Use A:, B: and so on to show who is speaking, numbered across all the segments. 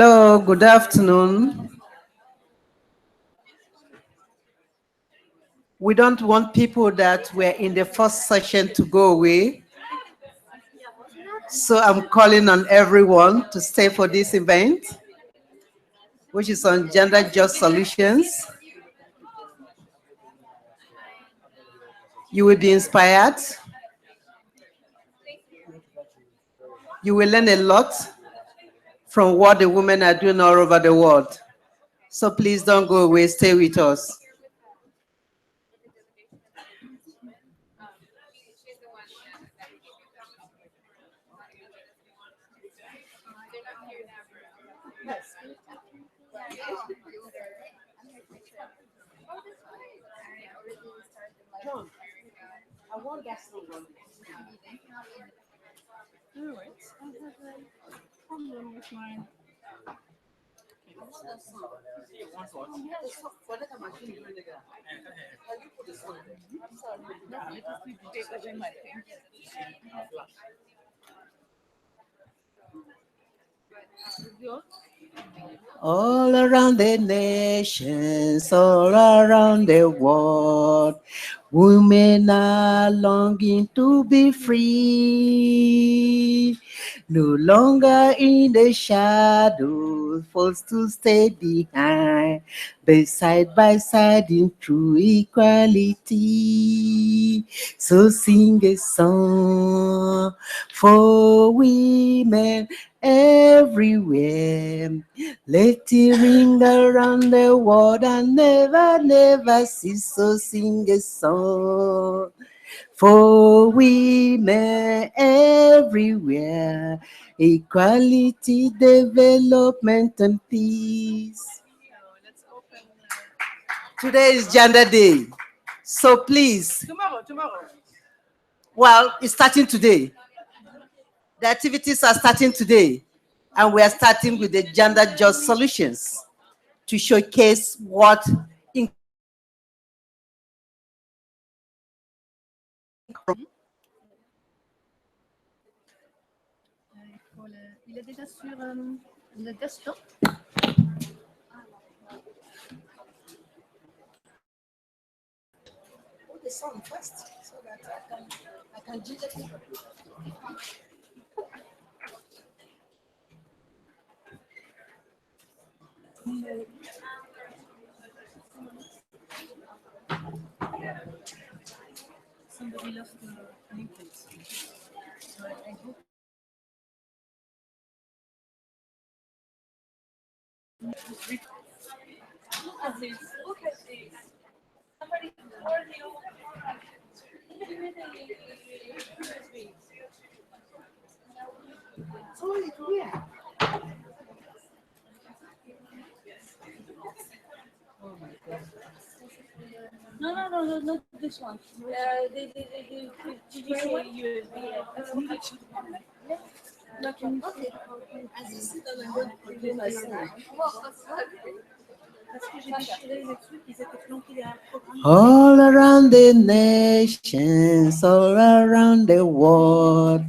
A: Hello, good afternoon. We don't want people that were in the first session to go away. So I'm calling on everyone to stay for this event, which is on gender just solutions. You will be inspired. You will learn a lot from what the women are doing all over the world. So please don't go away, stay with us. John, I want that one.
B: All right. I have a problem with mine.
A: All around the nations, all around the world, women are longing to be free. No longer in the shadows, forced to stay behind, but side by side in true equality. So sing a song for women everywhere. Let it ring around the world and never, never cease. So sing a song for women everywhere. Equality, development, and peace. Today is Gender Day. So please.
B: Tomorrow.
A: Well, it's starting today. The activities are starting today. And we are starting with the gender just solutions to showcase what
B: Il est déjà sur le desktop.
A: the song first so that I can do it.
B: Somebody lost the link. So I hope. Look at this. Look at this. Somebody warned you.
A: Oh, yeah. Oh my God.
B: No, not this one. The digital USB.
A: Okay. As you sit down, I'm going to do my song. All around the nations, all around the world,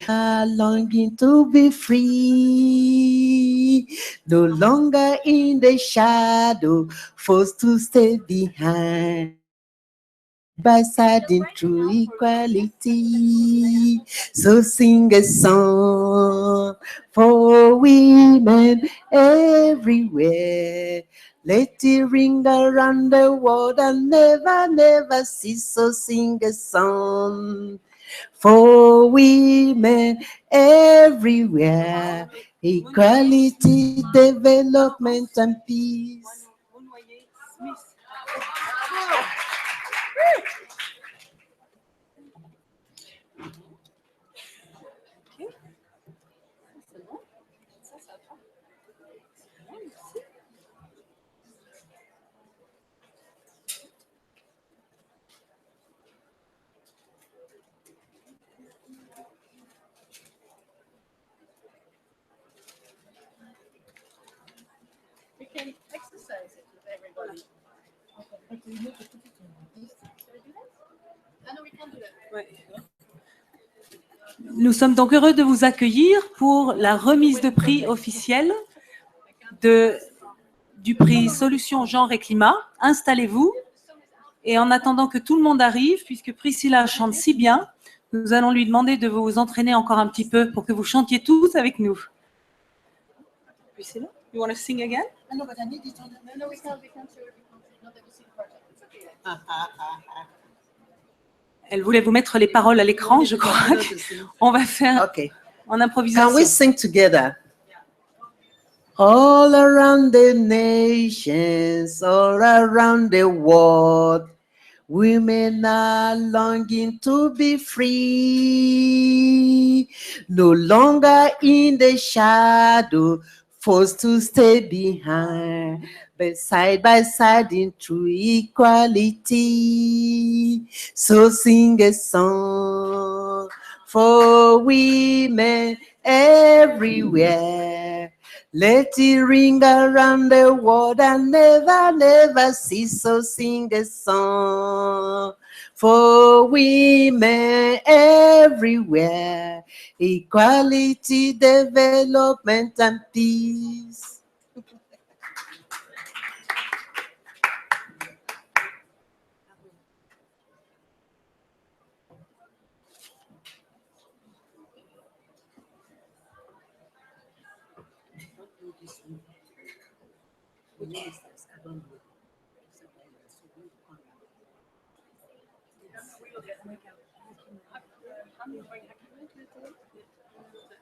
A: are longing to be free, no longer in the shadow, forced to stay behind. By side in true equality, so sing a song for women everywhere. Let it ring around the world and never, never cease. So sing a song for women everywhere. Equality, development, and peace.
B: We can exercise it with everybody.
A: But we need to put it on this.
B: Can we do that? No, we can't do that.
A: Right.
B: Nous sommes donc heureux de vous accueillir pour la remise de prix officielle du prix Solutions Genre et Climat. Installez-vous. Et en attendant que tout le monde arrive, puisque Priscilla chante si bien, nous allons lui demander de vous entraîner encore un petit peu pour que vous chantiez tous avec nous. Priscilla, you want to sing again?
A: No, but I need it on the...
C: No, we can't do it. Not that we see the part. It's okay.
B: Elle voulait vous mettre les paroles à l'écran, je crois. On va faire
A: Okay.
B: en
A: Can we
B: improvisation.
A: sing together? All around the nations, all around the world, women are longing to be free, no longer in the shadow, forced to stay behind, but side by side in true equality. So sing a song for women everywhere. Let it ring around the world and never, never cease. So sing a song for women everywhere. Equality, development, and peace.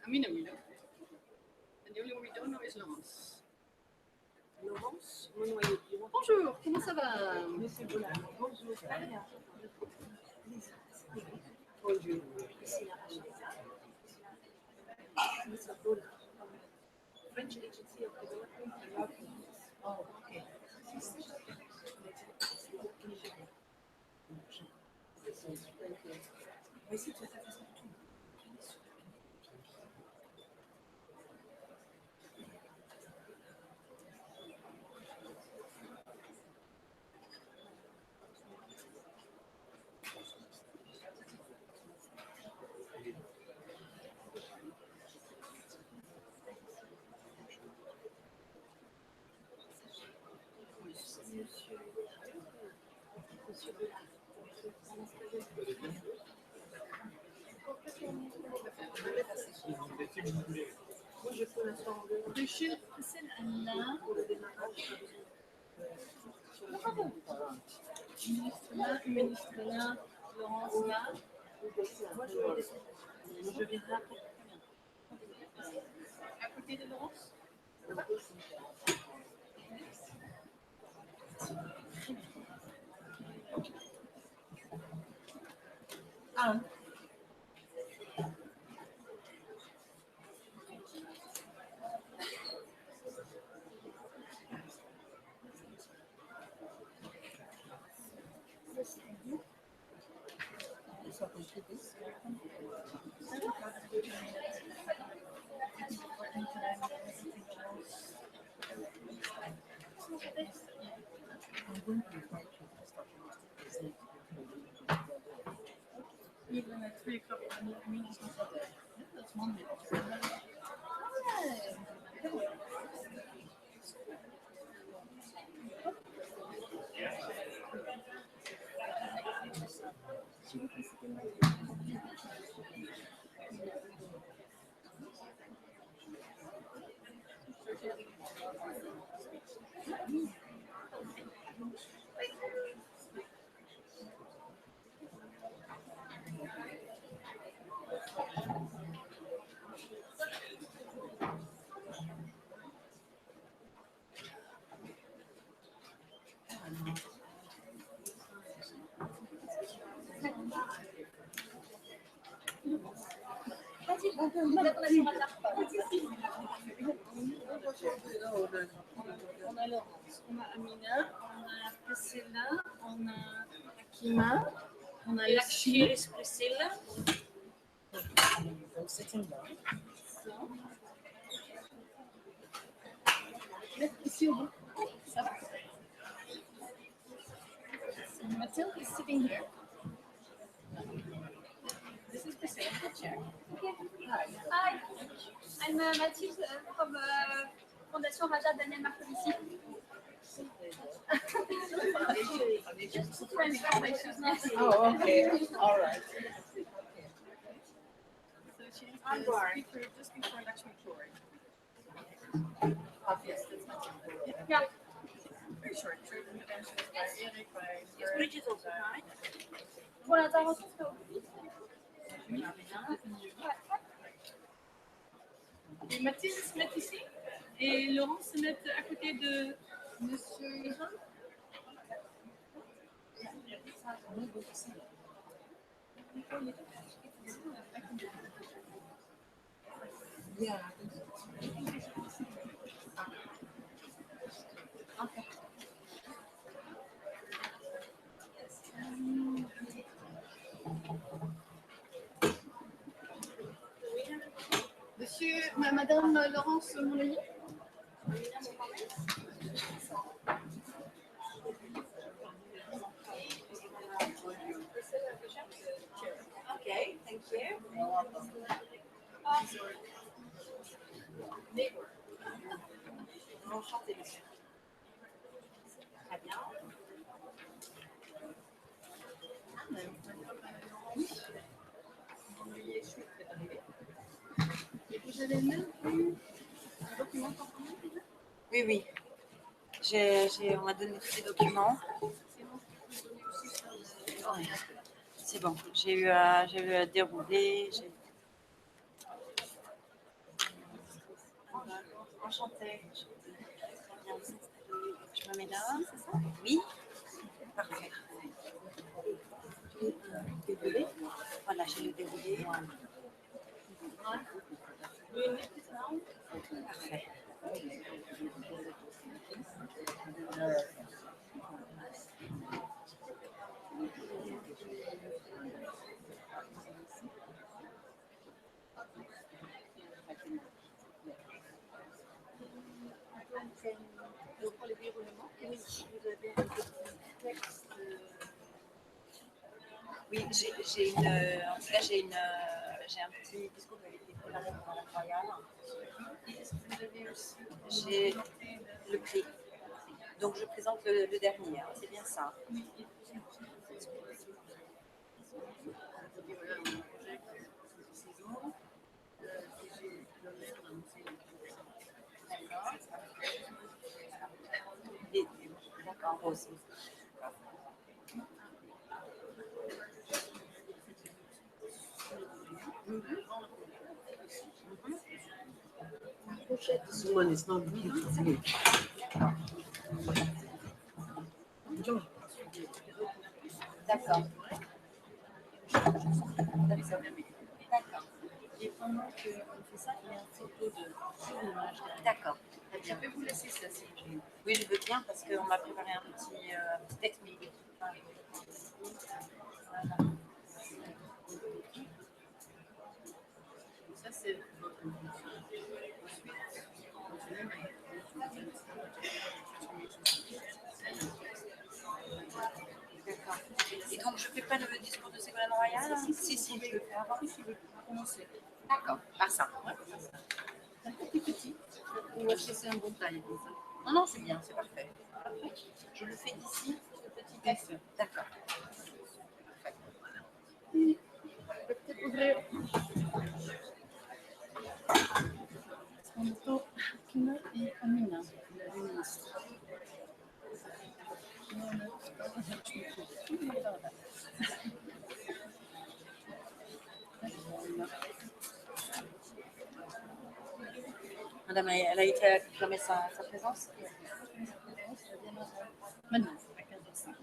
C: Amina. And the only one we don't know is Laurence. Laurence? Bonjour, comment ça va? Bonjour. French Agency of Development. Oh, okay. Michel, là. Bravo. Ministre là, ministre là, Laurence là. Moi, je viendrai après. À côté de Laurence?
A: Ah.
C: Even at 3 o'clock in the evening, it's not there. Yeah, that's Monday. On a Laurence, on a Amina, on a Priscilla, on a Akima, on a Lakshmi. Here is Priscilla.
A: I'm sitting down.
C: Ici au bout. Ça va. Mathilde is sitting here. This is Priscilla, the chair.
D: Okay. Hi, I'm Mathilde from Fondation Raja Daniel Marcovici.
C: Oh, okay. All right. So she's the speaker just before next recording. Yes, that's Mathilde.
D: Yeah.
C: Very short. Short interventions by Eric, by
D: Pour l'intervention, c'est au plus.
C: Et Mathilde se met ici et Laurent se met à côté de Monsieur Jean. Madame Laurence Monelier.
E: Okay, thank you. Enchantée, monsieur. Très bien.
C: Et vous avez même eu un document temporaire déjà?
E: Oui, oui. On m'a donné tous les documents. Ouais. C'est bon. J'ai eu à dérouler. Enchantée. Je me mets là, c'est ça? Oui. Parfait. Déroulé. Voilà, j'ai le déroulé. Parfait.
C: Donc pour les déroulements, oui, vous avez un petit texte.
E: Oui, j'ai en tout cas, j'ai un petit discours qui avait été préparé par la Royale.
C: Vous avez aussi
E: J'ai le prix. Donc, je présente le dernier, hein, c'est bien ça. D'accord, rose.
A: Someone is not looking for me.
E: D'accord. D'accord.
C: Et pendant qu'on fait ça, il y a une photo de surimage.
E: D'accord.
C: Je vais vous laisser ça si vous voulez.
E: Oui, je veux bien parce qu'on m'a préparé un petit texte, mais il est pas. Voilà.
C: Ça, c'est votre fonction. Ensuite,
E: D'accord. Et donc, je ne fais pas le discours de Ségolène Royal? Si, je le fais avant.
C: si vous commencez.
E: D'accord, par ça.
C: Un petit. Ou est-ce que c'est un bon taille comme ça?
E: Non, non, c'est bien, c'est parfait. Je le fais d'ici, ce petit texte. D'accord.
C: Peut-être ouvrir. Untuk Kina et Amina, la ministre.
E: Madame, elle a été acclamée sa présence?
C: Maintenant, à 15h05.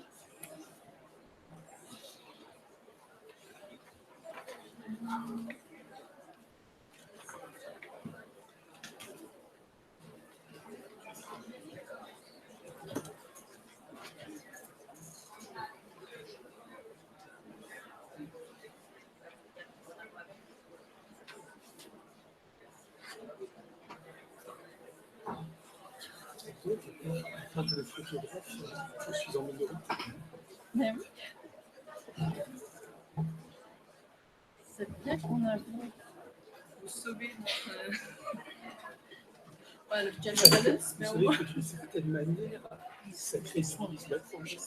F: Enfin, je le photographe, je suis en minorité.
C: Mais oui. C'est bien qu'on a vu pour sauver notre le gender balance, mais
F: Vous
C: au
F: savez
C: moins.
F: que d'une certaine manière, ça crée souvent des approches.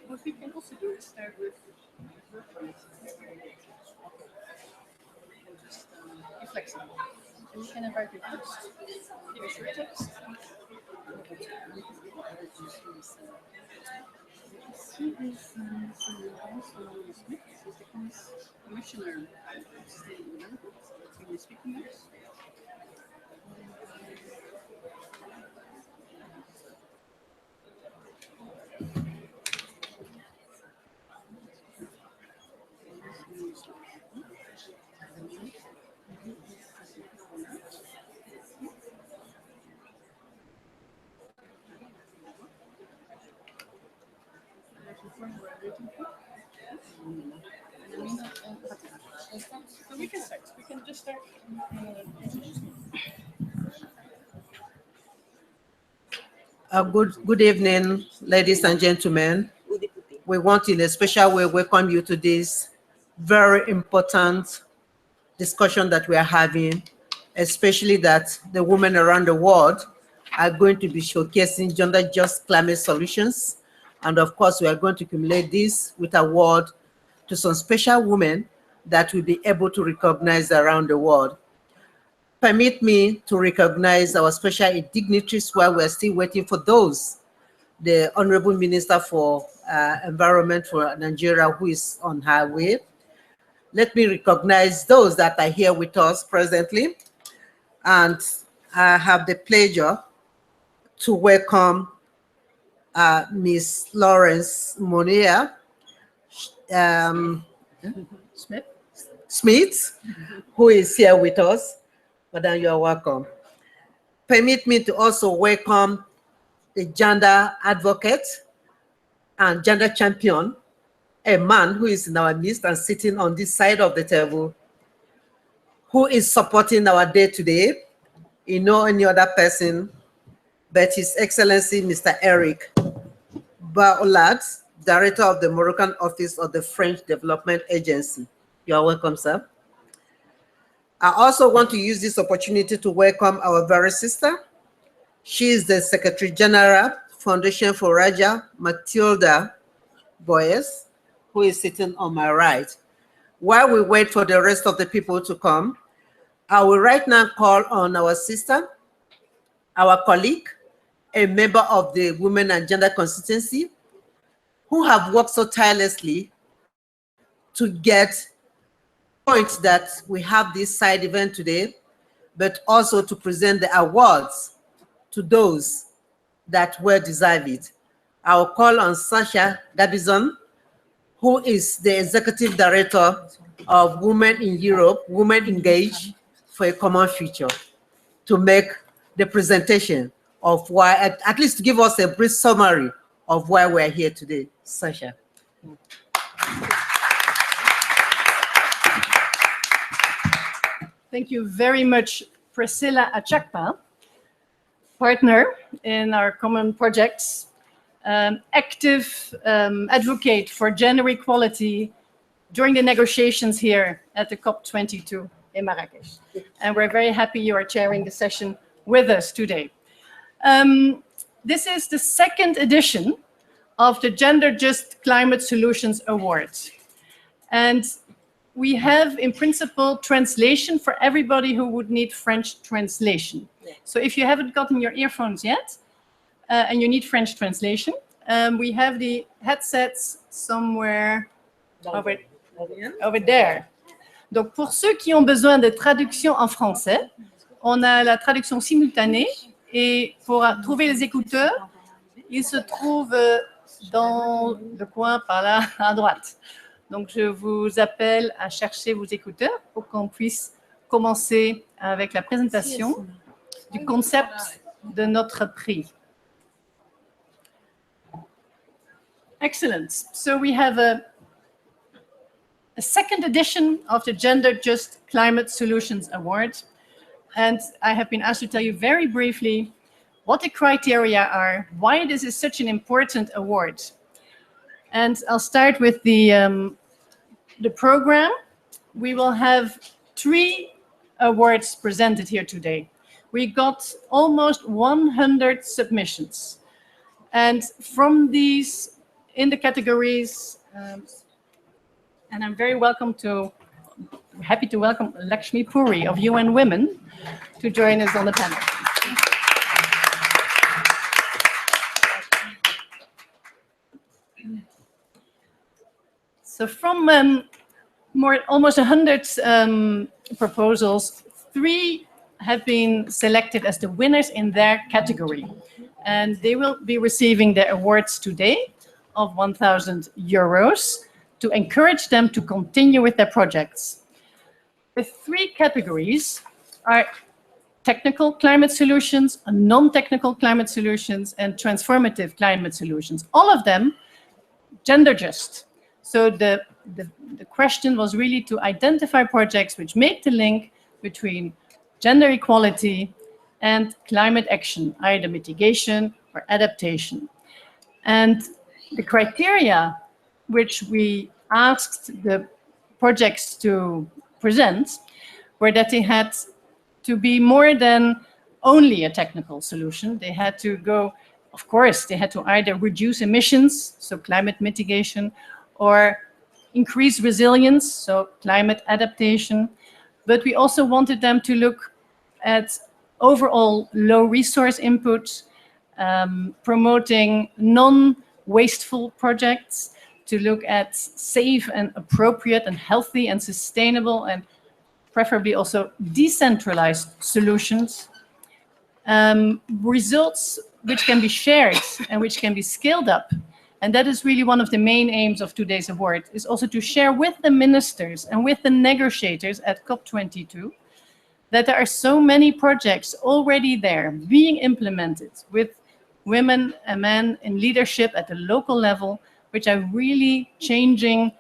C: What we can also do is start with just be flexible. And you can invite your host, give us your text. See this Commissioner of State Development. Can you speak on this? So we can start. We can just start.
A: Good evening, ladies and gentlemen. We want in a special way welcome you to this very important discussion that we are having, especially that the women around the world are going to be showcasing gender just climate solutions. And of course, we are going to accumulate this with award to some special women that will be able to recognize around the world. Permit me to recognize our special dignitaries while we're still waiting for those. The Honorable Minister for Environment for Nigeria, who is on her way. Let me recognize those that are here with us presently. And I have the pleasure to welcome Ms. Lawrence Monia Smith, who is here with us. Madam, you are welcome. Permit me to also welcome the gender advocate and gender champion, a man who is in our midst and sitting on this side of the table, who is supporting our day today, no any other person but His Excellency Mr. Eric Baoulad, Director of the Moroccan Office of the French Development Agency. You are welcome, sir. I also want to use this opportunity to welcome our very sister. She is the Secretary General, Foundation for Raja, Matilda Boyes, who is sitting on my right. While we wait for the rest of the people to come, I will right now call on our sister, our colleague, a member of the Women and Gender Constituency, who have worked so tirelessly to get points that we have this side event today, but also to present the awards to those that well deserve it. I'll call on Sasha Gabizon, who is the Executive Director of Women in Europe, Women Engage for a Common Future, to make the presentation of why, at least to give us a brief summary of why we're here today. Sasha.
C: Thank you very much, Priscilla Achakpa, partner in our common projects, active advocate for gender equality during the negotiations here at the COP22 in Marrakesh. And we're very happy you are chairing the session with us today. This is the second edition of the Gender Just Climate Solutions Awards. And we have, in principle, translation for everybody who would need French translation. So if you haven't gotten your earphones yet, and you need French translation, we have the headsets somewhere over there. Donc, pour ceux qui ont besoin de traduction en français, on a la traduction simultanée. Et pour trouver les écouteurs, ils se trouvent dans le coin par là à droite. Donc, je vous appelle à chercher vos écouteurs pour qu'on puisse commencer avec la présentation du concept de notre prix. Excellent. So we have a second edition of the Gender Just Climate Solutions Award. And I have been asked to tell you very briefly what the criteria are, why this is such an important award. And I'll start with the program. We will have 3 awards presented here today. We got almost 100 submissions. And from these, in the categories, and I'm very happy to welcome Lakshmi Puri of UN Women to join us on the panel. So from almost 100 proposals, 3 have been selected as the winners in their category. And they will be receiving their awards today of 1,000 euros to encourage them to continue with their projects. The 3 categories are technical climate solutions, non-technical climate solutions, and transformative climate solutions. All of them gender just. So the question was really to identify projects which make the link between gender equality and climate action, either mitigation or adaptation. And the criteria which we asked the projects to present were that they had to be more than only a technical solution. They had to go, of course, they had to either reduce emissions, so climate mitigation, or increase resilience, so climate adaptation. But we also wanted them to look at overall low resource input, promoting non-wasteful projects, to look at safe and appropriate and healthy and sustainable and preferably also decentralized solutions. Results which can be shared and which can be scaled up. And that is really one of the main aims of today's award, is also to share with the ministers and with the negotiators at COP22 that there are so many projects already there being implemented with women and men in leadership at the local level, which are really changing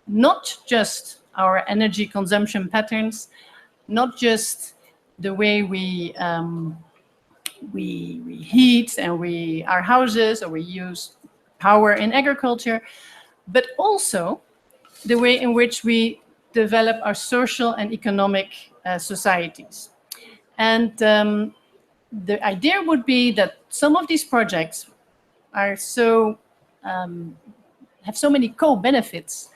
C: not just our energy consumption patterns, not just the way we heat and our houses, or we use power in agriculture, but also the way in which we develop our social and economic societies. And the idea would be that some of these projects are have so many co-benefits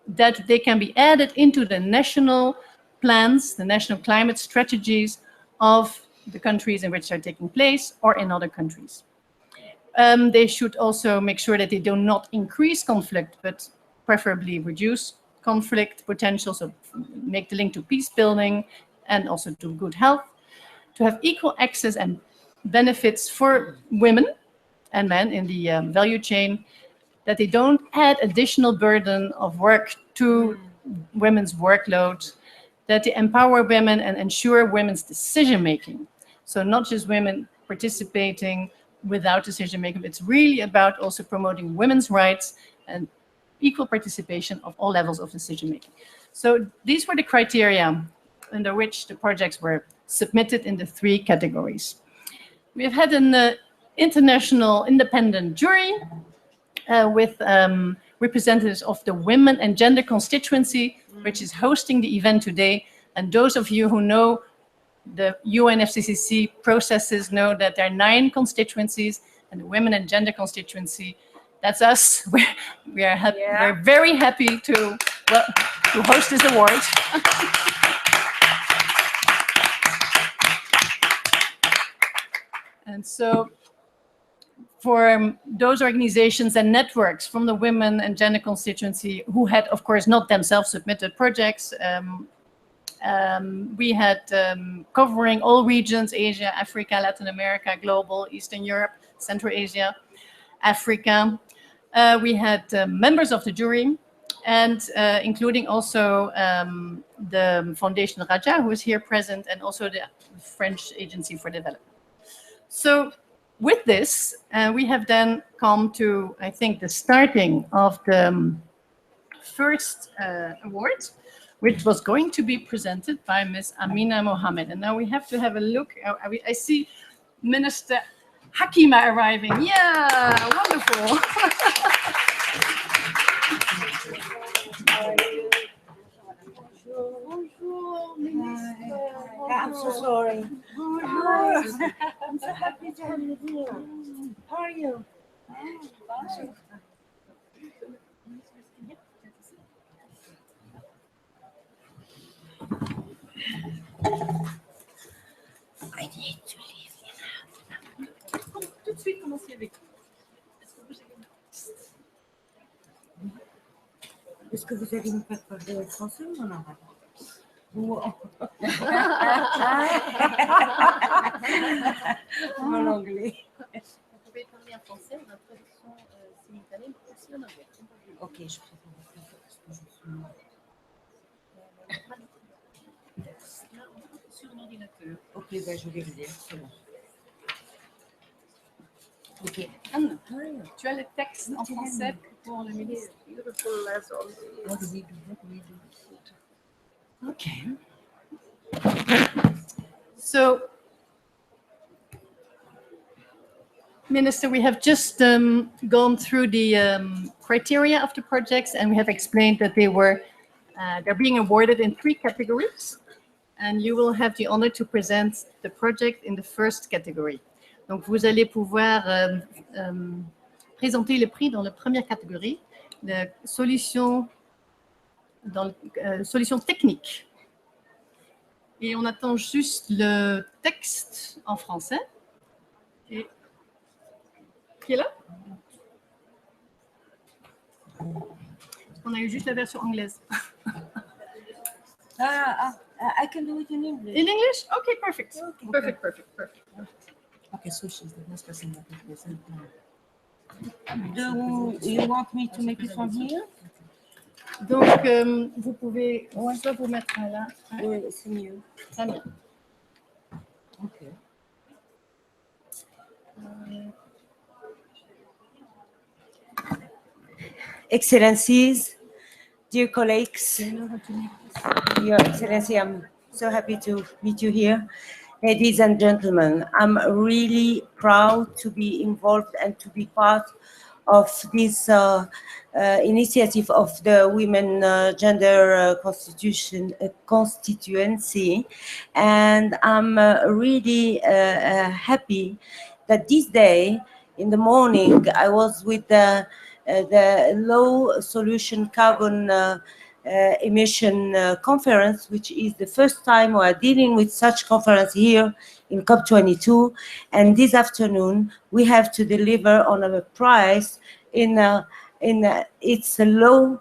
C: that they can be added into the national plans, the national climate strategies of the countries in which they're taking place or in other countries. They should also make sure that they do not increase conflict, but preferably reduce conflict potential, so make the link to peace building and also to good health, to have equal access and benefits for women and men in the value chain, that they don't add additional burden of work to women's workload, that they empower women and ensure women's decision-making. So not just women participating without decision-making, it's really about also promoting women's rights and equal participation of all levels of decision-making. So these were the criteria under which the projects were submitted in the 3 categories. We have had an international independent jury with representatives of the Women and Gender Constituency, which is hosting the event today. And those of you who know the UNFCCC processes know that there are 9 constituencies, and the Women and Gender Constituency, that's us. We're very happy to host this award. And so for those organizations and networks from the Women and Gender Constituency who had, of course, not themselves submitted projects, we had covering all regions: Asia, Africa, Latin America, global, Eastern Europe, Central Asia, Africa. We had members of the jury, and including also the Foundation Raja, who is here present, and also the French Agency for Development. So with this, we have then come to, I think, the starting of the first award, which was going to be presented by Ms. Amina Mohammed. And now we have to have a look. I see Minister Hakima arriving. Yeah, wonderful.
G: I'm so sorry. I'm so happy to have you here. How are you? I need to leave now.
C: Tout de suite, commencez avec.
G: Est-ce que vous allez me faire parler français ou en arabe? Ou en anglais?
C: Vous pouvez parler en français, la traduction simultanée, mais aussi en anglais.
G: Ok, je préfère parce que je suis...
C: Sur l'ordinateur.
G: Ok, bah, je vais le dire, c'est bon. Ok.
C: Anne, tu as le texte en français pour le ministre. Okay. So, Minister, we have just gone through the criteria of the projects, and we have explained that they're being awarded in 3 categories, and you will have the honor to present the project in the first category. Donc, vous allez pouvoir présenter le prix dans la première catégorie, de solutions techniques. Et on attend juste le texte en français. Et... Qui est là? On a eu juste la version anglaise.
G: I can do it in English.
C: In English? Okay, perfect.
G: Okay.
C: Perfect.
G: Okay, so she's the next person that will present now. Do you want me to make it from here?
C: Donc, vous pouvez soit vous mettre là.
G: Oui, c'est mieux.
C: Très bien.
G: Ok. Excellencies, dear colleagues, Your Excellency, I'm so happy to meet you here. Ladies and gentlemen, I'm really proud to be involved and to be part of this initiative of the Women Gender Constituency. And I'm really happy that this day in the morning I was with the low solution carbon emission conference, which is the first time we are dealing with such conference here in COP22. And this afternoon we have to deliver on a prize it's a low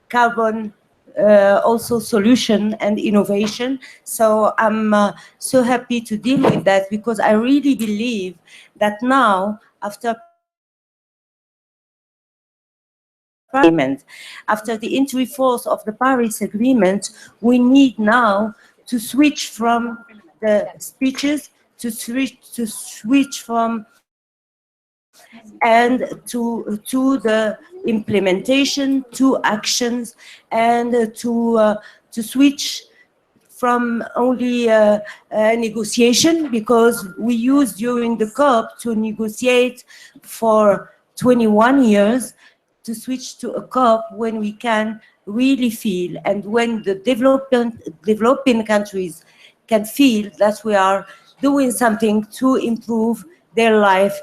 G: carbon also solution and innovation. So I'm so happy to deal with that, because I really believe that now, after the entry force of the Paris Agreement, we need now to switch from the speeches to switch from and to the implementation, to actions, and to switch from only negotiation, because we used during the COP to negotiate for 21 years, to switch to a COP when we can really feel, and when the developing countries can feel that we are doing something to improve their life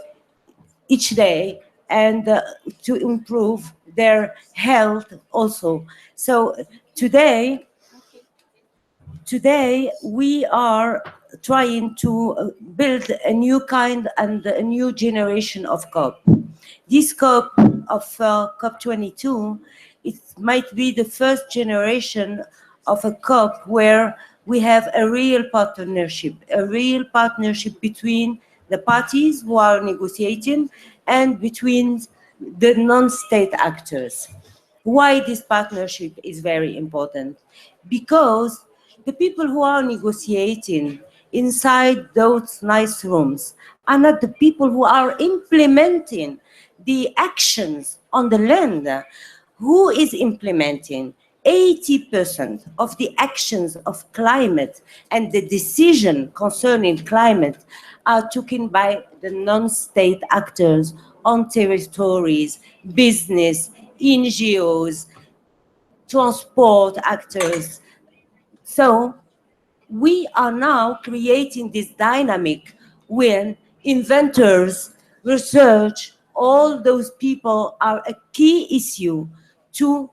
G: each day, and to improve their health also. So today we are trying to build a new kind and a new generation of COP. This COP of COP22, it might be the first generation of a COP where we have a real partnership between the parties who are negotiating and between the non-state actors. Why this partnership is very important? Because the people who are negotiating inside those nice rooms are not the people who are implementing the actions on the land. Who is implementing? 80% of the actions of climate and the decision concerning climate are taken by the non-state actors on territories, business, NGOs, transport actors. So we are now creating this dynamic when inventors, research, all those people are a key issue to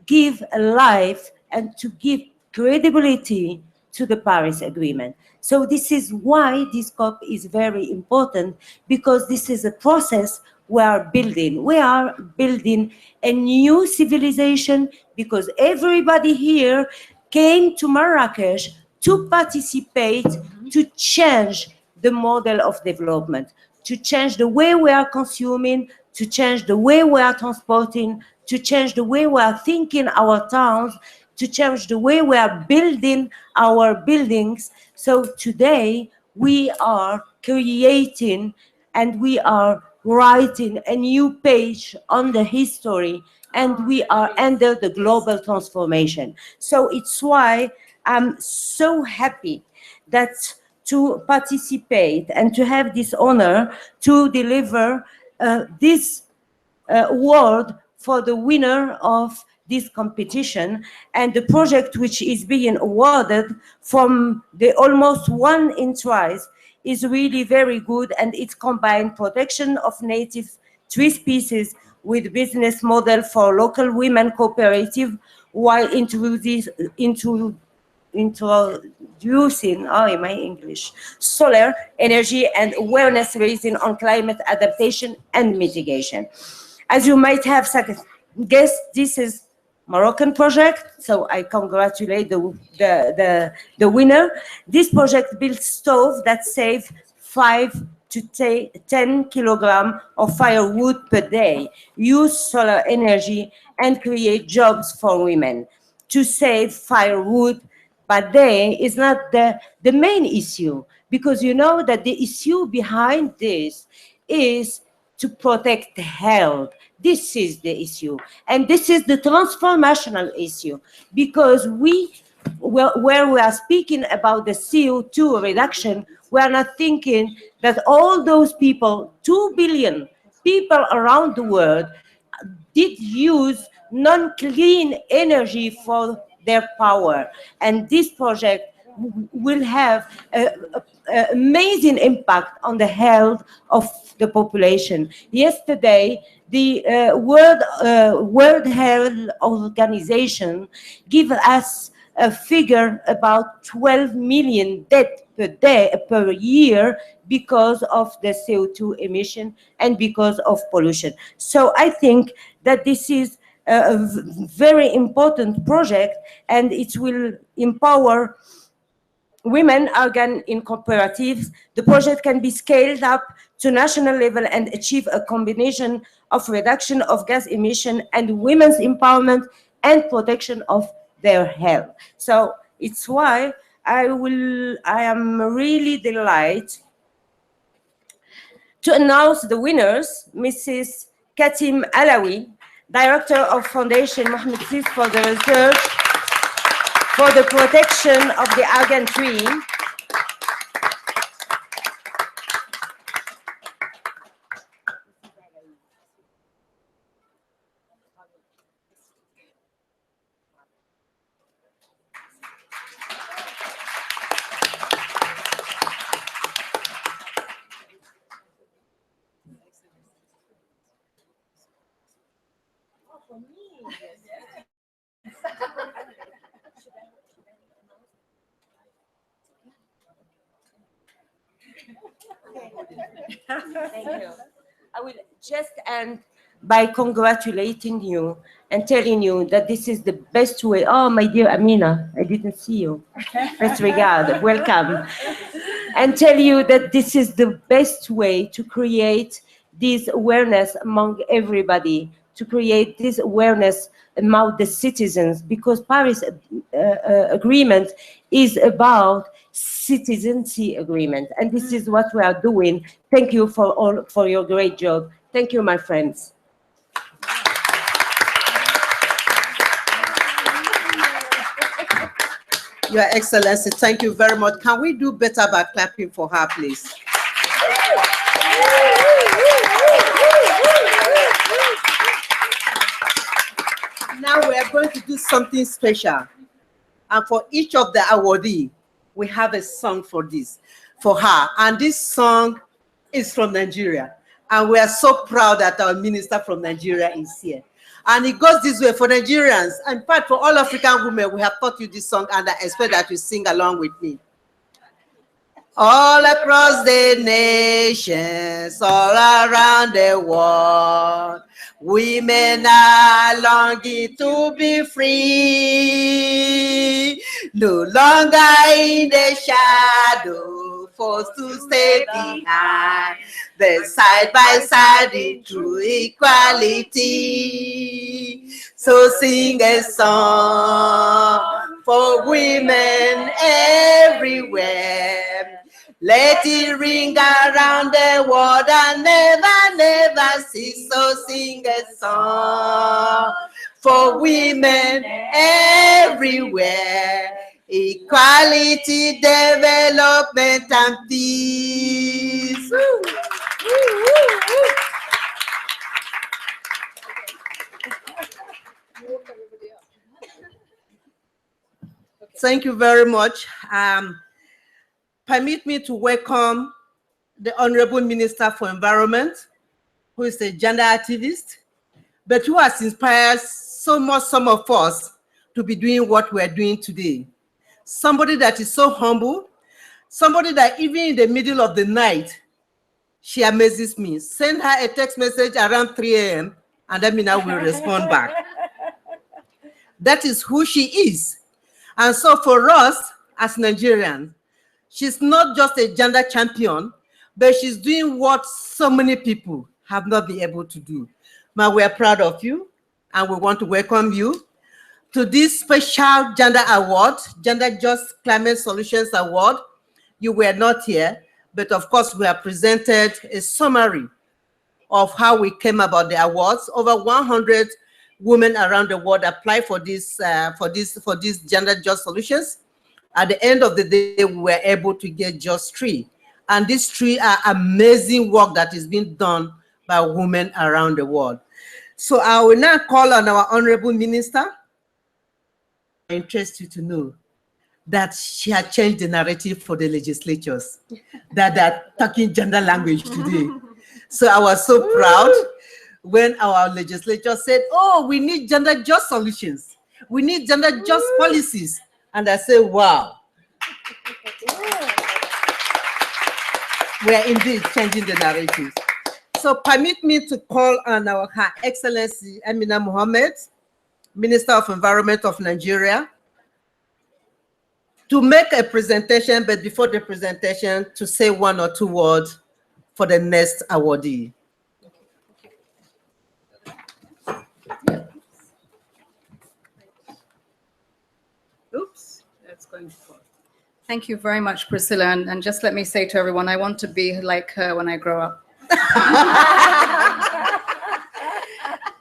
G: give a life and to give credibility to the Paris Agreement. So this is why this COP is very important, because this is a process we are building. We are building a new civilization because everybody here came to Marrakesh to participate, to change the model of development, to change the way we are consuming, to change the way we are transporting, to change the way we are thinking our towns, to change the way we are building our buildings. So today we are creating and we are writing a new page on the history, and we are under the global transformation. So it's why I'm so happy that to participate and to have this honor to deliver this award for the winner of this competition, and the project which is being awarded from the almost 1 in twice is really very good, and it combines protection of native tree species with business model for local women cooperative while introducing, my English, solar energy and awareness raising on climate adaptation and mitigation. As you might have guessed, this is Moroccan project, so I congratulate the winner. This project builds stoves that save 5 to 10 kilograms of firewood per day, use solar energy, and create jobs for women. To save firewood per day is not the main issue, because you know that the issue behind this is to protect health. This is the issue. And this is the transformational issue, because where we are speaking about the CO2 reduction, we are not thinking that all those people, 2 billion people around the world, did use non-clean energy for their power. And this project will have an amazing impact on the health of the population. Yesterday, the World Health Organization gave us a figure about 12 million deaths per year because of the CO2 emission and because of pollution. So I think that this is a very important project, and it will empower women again in cooperatives. The project can be scaled up to national level and achieve a combination of reduction of gas emission and women's empowerment and protection of their health. So it's why I am really delighted to announce the winners, Mrs. Katim Alawi, Director of Foundation Mohammed VI for the research for the protection of the argan tree. Thank you. I will just end by congratulating you and telling you that this is the best way. Oh, my dear Amina, I didn't see you. Best regard, welcome. And tell you that this is the best way to create this awareness among everybody, to create this awareness among the citizens, because Paris Agreement is about citizenship agreement, and this is what we are doing. Thank you for your great job. Thank you, my friends.
A: Your Excellency, thank you very much. Can we do better by clapping for her, please? Now we are going to do something special. And for each of the awardees, we have a song for her. And this song is from Nigeria. And we are so proud that our minister from Nigeria is here. And it goes this way for Nigerians. In fact, for all African women, we have taught you this song, and I expect that you sing along with me. All across the nations, all around the world, women are longing to be free, no longer in the shadow, forced to stay behind. The side by side in true equality. So sing a song for women everywhere. Let it ring around the world and never, never cease. So sing a song for women everywhere. Equality, development, and peace. Woo. Thank you very much. Permit me to welcome the Honorable Minister for Environment, who is a gender activist, but who has inspired so much some of us to be doing what we're doing today. Somebody that is so humble, somebody that even in the middle of the night, she amazes me. Send her a text message around 3 a.m. and let me know will respond back. That is who she is. And so for us as Nigerians, she's not just a gender champion, but she's doing what so many people have not been able to do. Ma, we are proud of you, and we want to welcome you to this special gender award, Gender Just Climate Solutions Award. You were not here, but of course we have presented a summary of how we came about the awards. Over 100 women around the world applied for this Gender Just Solutions. At the end of the day, we were able to get just 3. And these 3 are amazing work that is being done by women around the world. So I will now call on our Honorable Minister. I interest you to know that she had changed the narrative for the legislatures, that they're talking gender language today. So I was so proud when our legislature said, oh, we need gender just solutions. We need gender just policies. And I said, wow. We are indeed changing the narrative. So permit me to call on Her Excellency Amina Mohammed, Minister of Environment of Nigeria, to make a presentation, but before the presentation, to say 1 or 2 words for the next awardee. Oops, that's going forward.
H: Thank you very much, Priscilla. And just let me say to everyone, I want to be like her when I grow up.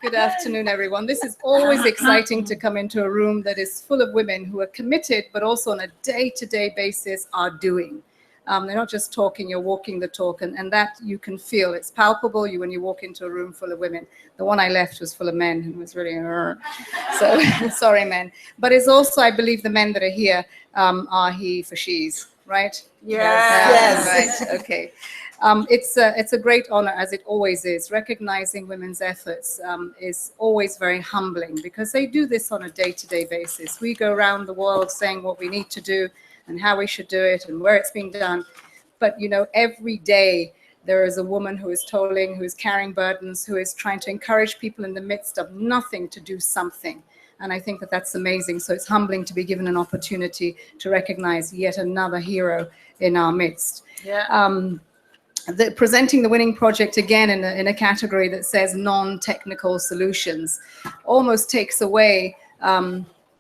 H: Good afternoon, everyone. This is always exciting to come into a room that is full of women who are committed, but also on a day-to-day basis are doing. They're not just talking, you're walking the talk, and that you can feel. It's palpable when you walk into a room full of women. The one I left was full of men and was really, so sorry, men. But it's also, I believe, the men that are here are he for she's, right?
A: Yes.
H: Right, okay. It's a great honor, as it always is. Recognizing women's efforts is always very humbling because they do this on a day-to-day basis. We go around the world saying what we need to do and how we should do it and where it's being done. But, you know, every day there is a woman who is toiling, who is carrying burdens, who is trying to encourage people in the midst of nothing to do something. And I think that that's amazing. So it's humbling to be given an opportunity to recognize yet another hero in our midst.
A: Yeah.
H: Presenting the winning project again in a category that says non-technical solutions almost takes away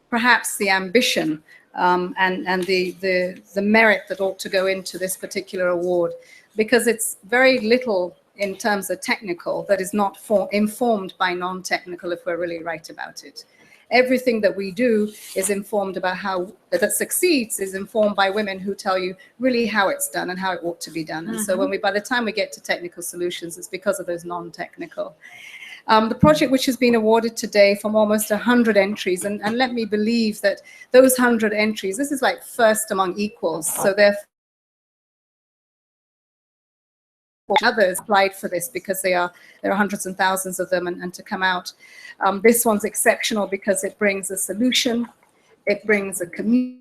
H: perhaps the ambition and the merit that ought to go into this particular award, because it's very little in terms of technical that is not informed by non-technical, if we're really right about it. everything that we do is informed about how that succeeds is informed by women who tell you really how it's done and how it ought to be done. And so by the time we get to technical solutions, it's because of those non-technical. The project, which has been awarded today from almost 100 entries, and let me believe that those 100 entries, this is like first among equals. So therefore, others applied for this because there are hundreds and thousands of them, and to come out. This one's exceptional because it brings a solution, it brings a community,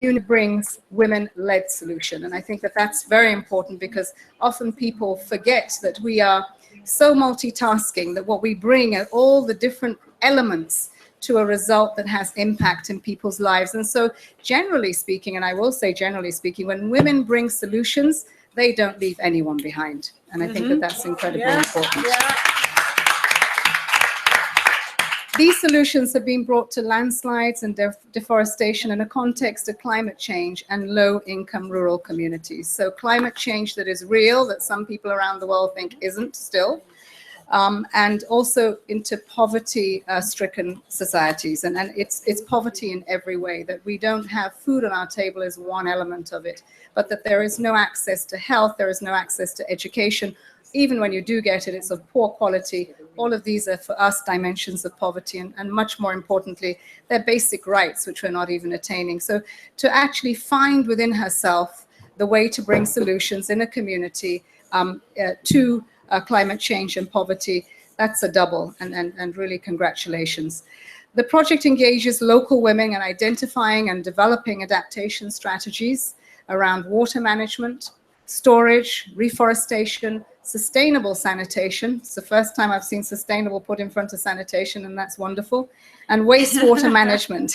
H: it brings women-led solution. And I think that that's very important because often people forget that we are so multitasking, that what we bring are all the different elements to a result that has impact in people's lives. And so generally speaking, and I will say generally speaking, when women bring solutions, they don't leave anyone behind. And I think that that's incredibly important. These solutions have been brought to landslides and deforestation in a context of climate change and low-income rural communities. So climate change that is real, that some people around the world think isn't still, and also into poverty-stricken societies. And it's poverty in every way, that we don't have food on our table is one element of it, but that there is no access to health, there is no access to education. Even when you do get it, it's of poor quality. All of these are, for us, dimensions of poverty, and much more importantly, they're basic rights, which we're not even attaining. So to actually find within herself the way to bring solutions in a community to climate change and poverty, that's a double, and really congratulations. The project engages local women in identifying and developing adaptation strategies around water management, storage, reforestation, sustainable sanitation. It's the first time I've seen sustainable put in front of sanitation, and that's wonderful. And wastewater management.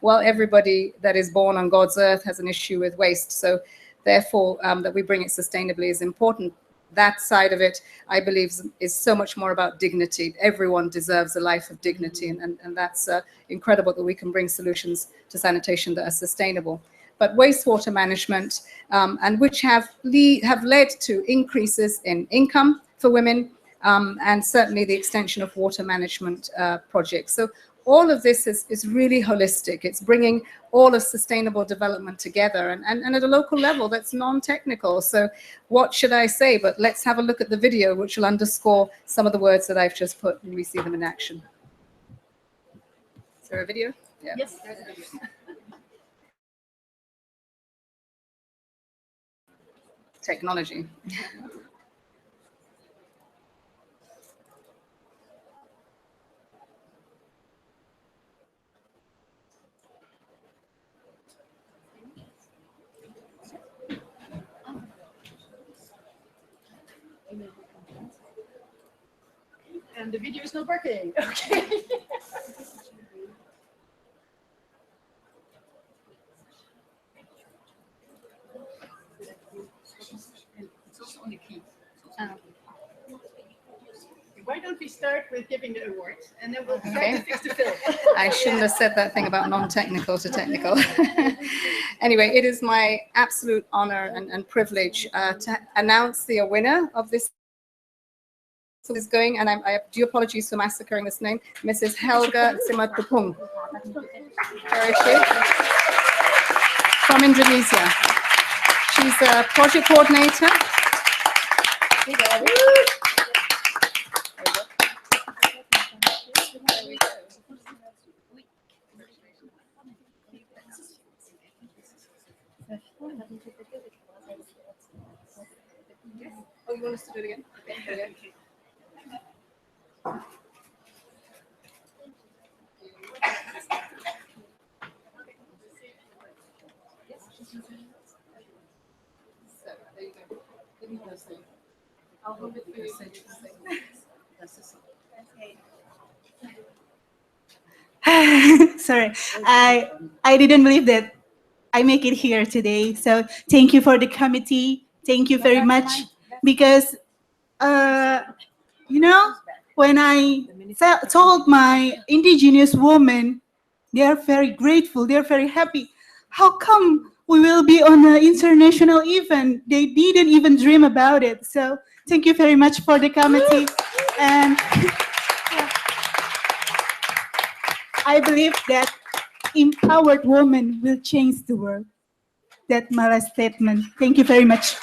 H: Well, everybody that is born on God's earth has an issue with waste. So therefore, that we bring it sustainably is important. That side of it, I believe, is so much more about dignity. Everyone deserves a life of dignity, and that's incredible that we can bring solutions to sanitation that are sustainable. But wastewater management, and which have led to increases in income for women, and certainly the extension of water management projects. So all of this is really holistic. It's bringing all of sustainable development together, and at a local level that's non-technical. So what should I say? But let's have a look at the video, which will underscore some of the words that I've just put, and we see them in action. Is there a video? Yeah.
C: Yes, there's a video.
H: Technology.
C: And the video is not working. Okay. Why don't we start with giving the awards, and then we'll try to fix the film.
H: I shouldn't have said that thing about non-technical to technical. Anyway, it is my absolute honor and privilege to announce the winner of this. Is going, and I do apologies for massacring this name, Mrs. Helga Simatupung. Where is she? From Indonesia. She's a project coordinator. Oh, you want us to do it again? Okay. I'll hold it for you.
I: Sorry, I didn't believe that I make it here today. So thank you for the committee. Thank you very much, because you know, when I told my indigenous women, they are very grateful. They are very happy. How come we will be on an international event? They didn't even dream about it. So thank you very much for the committee. And I believe that empowered women will change the world. That's my last statement. Thank you very much.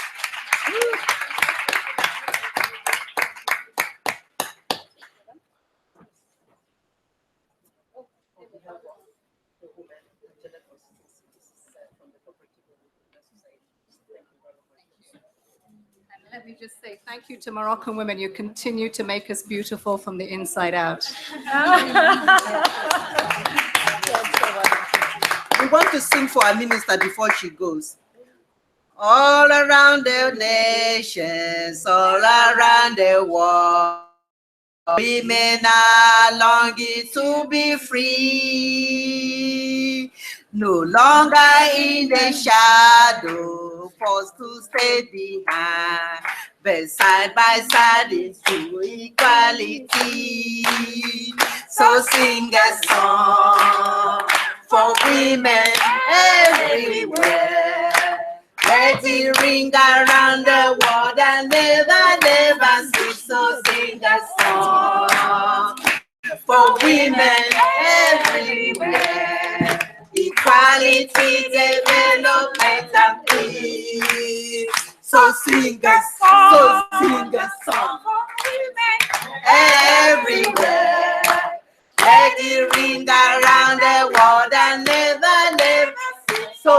H: Let me just say thank you to Moroccan women. You continue to make us beautiful from the inside out.
A: We want to sing for our minister before she goes. All around the nations, all around the world, women are longing to be free, no longer in the shadow, forced to stay behind, but side by side into equality. So sing a song for women everywhere. Let it ring around the world and never, never cease. So sing a song for women everywhere. Equality, development, and peace. So sing a song, so sing a song for women everywhere. Let it ring around the world and never, never cease. So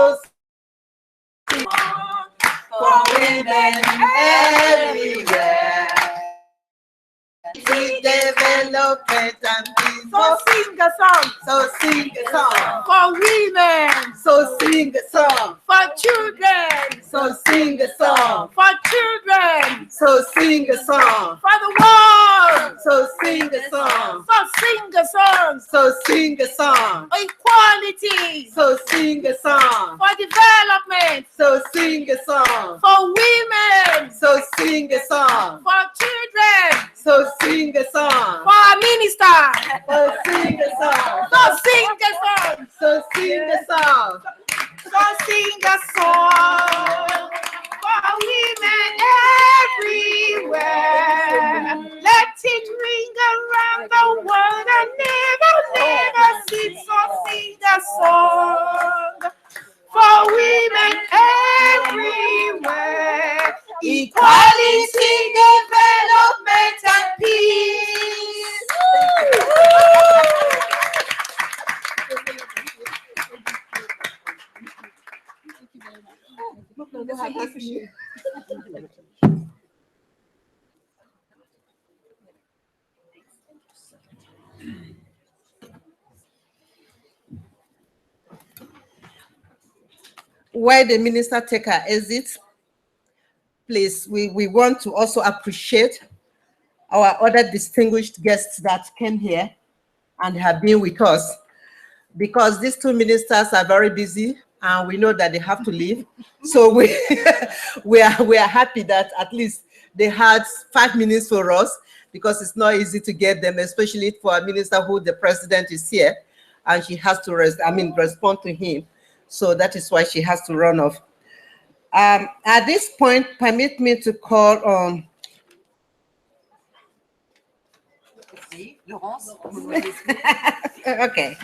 A: for women everywhere. Development and peace. So sing a song. So sing a song for women. So sing a song for children. So sing a song for children. So sing a song for the world. So sing a song. So sing a song. So sing a song for equality. So sing a song for development. So sing a song for women. So sing a song for children. So sing a song for our minister. So sing a song. So sing a song. So sing a song. So sing a song for women everywhere. Let it ring around the world and never, never cease. So sing a song for women everywhere. Equality, development, and peace. While the minister take her exit, please, we want to also appreciate our other distinguished guests that came here and have been with us, because these two ministers are very busy and we know that they have to leave. So we are happy that at least they had 5 minutes for us, because it's not easy to get them, especially for a minister who the president is here and she has to respond to him. So that is why she has to run off. At this point, permit me to call on
E: Laurence.
A: Okay.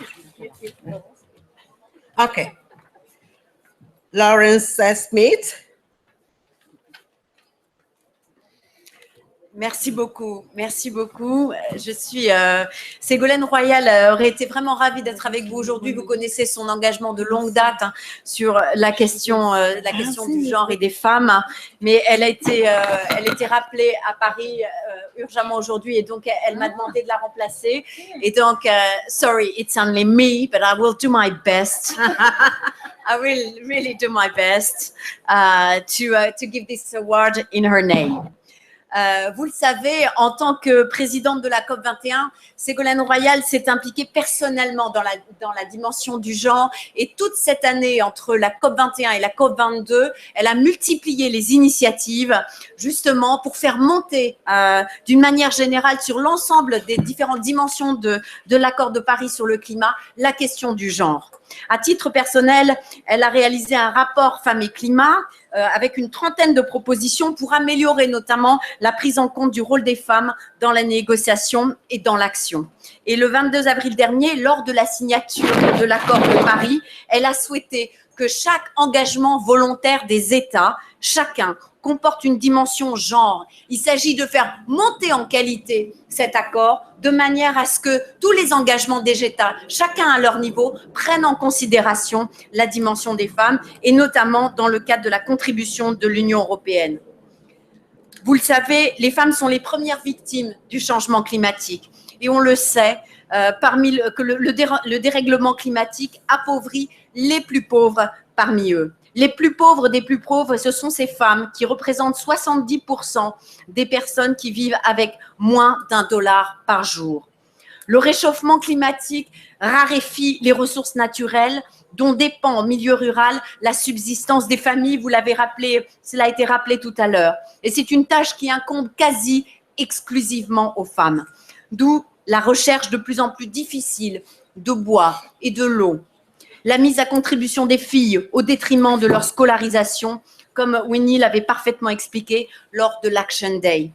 A: Okay. Lawrence Smith.
E: Merci beaucoup, merci beaucoup. Je suis Ségolène Royal aurait été vraiment ravie d'être avec vous aujourd'hui. Vous connaissez son engagement de longue date sur la question du genre et des femmes, mais elle a été rappelée à Paris urgemment aujourd'hui et donc elle m'a demandé de la remplacer. Et donc, sorry, it's only me, but I will do my best. I will really do my best to give this award in her name. Vous le savez, en tant que présidente de la COP21, Ségolène Royal s'est impliquée personnellement dans la dimension du genre, et toute cette année, entre la COP21 et la COP22, elle a multiplié les initiatives justement pour faire monter d'une manière générale sur l'ensemble des différentes dimensions de l'accord de Paris sur le climat, la question du genre. À titre personnel, elle a réalisé un rapport Femmes et Climat avec une trentaine de propositions pour améliorer notamment la prise en compte du rôle des femmes dans la négociation et dans l'action. Et le 22 avril dernier, lors de la signature de l'accord de Paris, elle a souhaité que chaque engagement volontaire des États, chacun, comporte une dimension genre. Il s'agit de faire monter en qualité cet accord de manière à ce que tous les engagements des États, chacun à leur niveau, prennent en considération la dimension des femmes et notamment dans le cadre de la contribution de l'Union européenne. Vous le savez, les femmes sont les premières victimes du changement climatique et on le sait, que le dérèglement climatique appauvrit les plus pauvres parmi eux. Les plus pauvres des plus pauvres, ce sont ces femmes qui représentent 70% des personnes qui vivent avec moins d'$1 par jour. Le réchauffement climatique raréfie les ressources naturelles dont dépend en milieu rural la subsistance des familles, vous l'avez rappelé, cela a été rappelé tout à l'heure. Et c'est une tâche qui incombe quasi exclusivement aux femmes. D'où la recherche de plus en plus difficile de bois et de l'eau. La mise à contribution des filles au détriment de leur scolarisation, comme Winnie l'avait parfaitement expliqué lors de l'Action Day.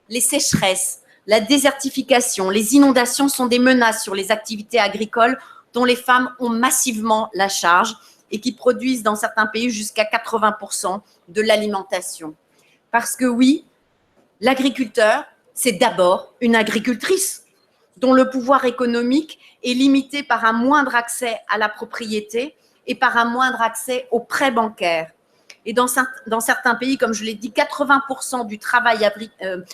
E: Les sécheresses, la désertification, les inondations sont des menaces sur les activités agricoles dont les femmes ont massivement la charge et qui produisent dans certains pays jusqu'à 80% de l'alimentation. Parce que oui, l'agriculteur, c'est d'abord une agricultrice dont le pouvoir économique est limité par un moindre accès à la propriété et par un moindre accès aux prêts bancaires. Et dans certains pays, comme je l'ai dit, 80% du travail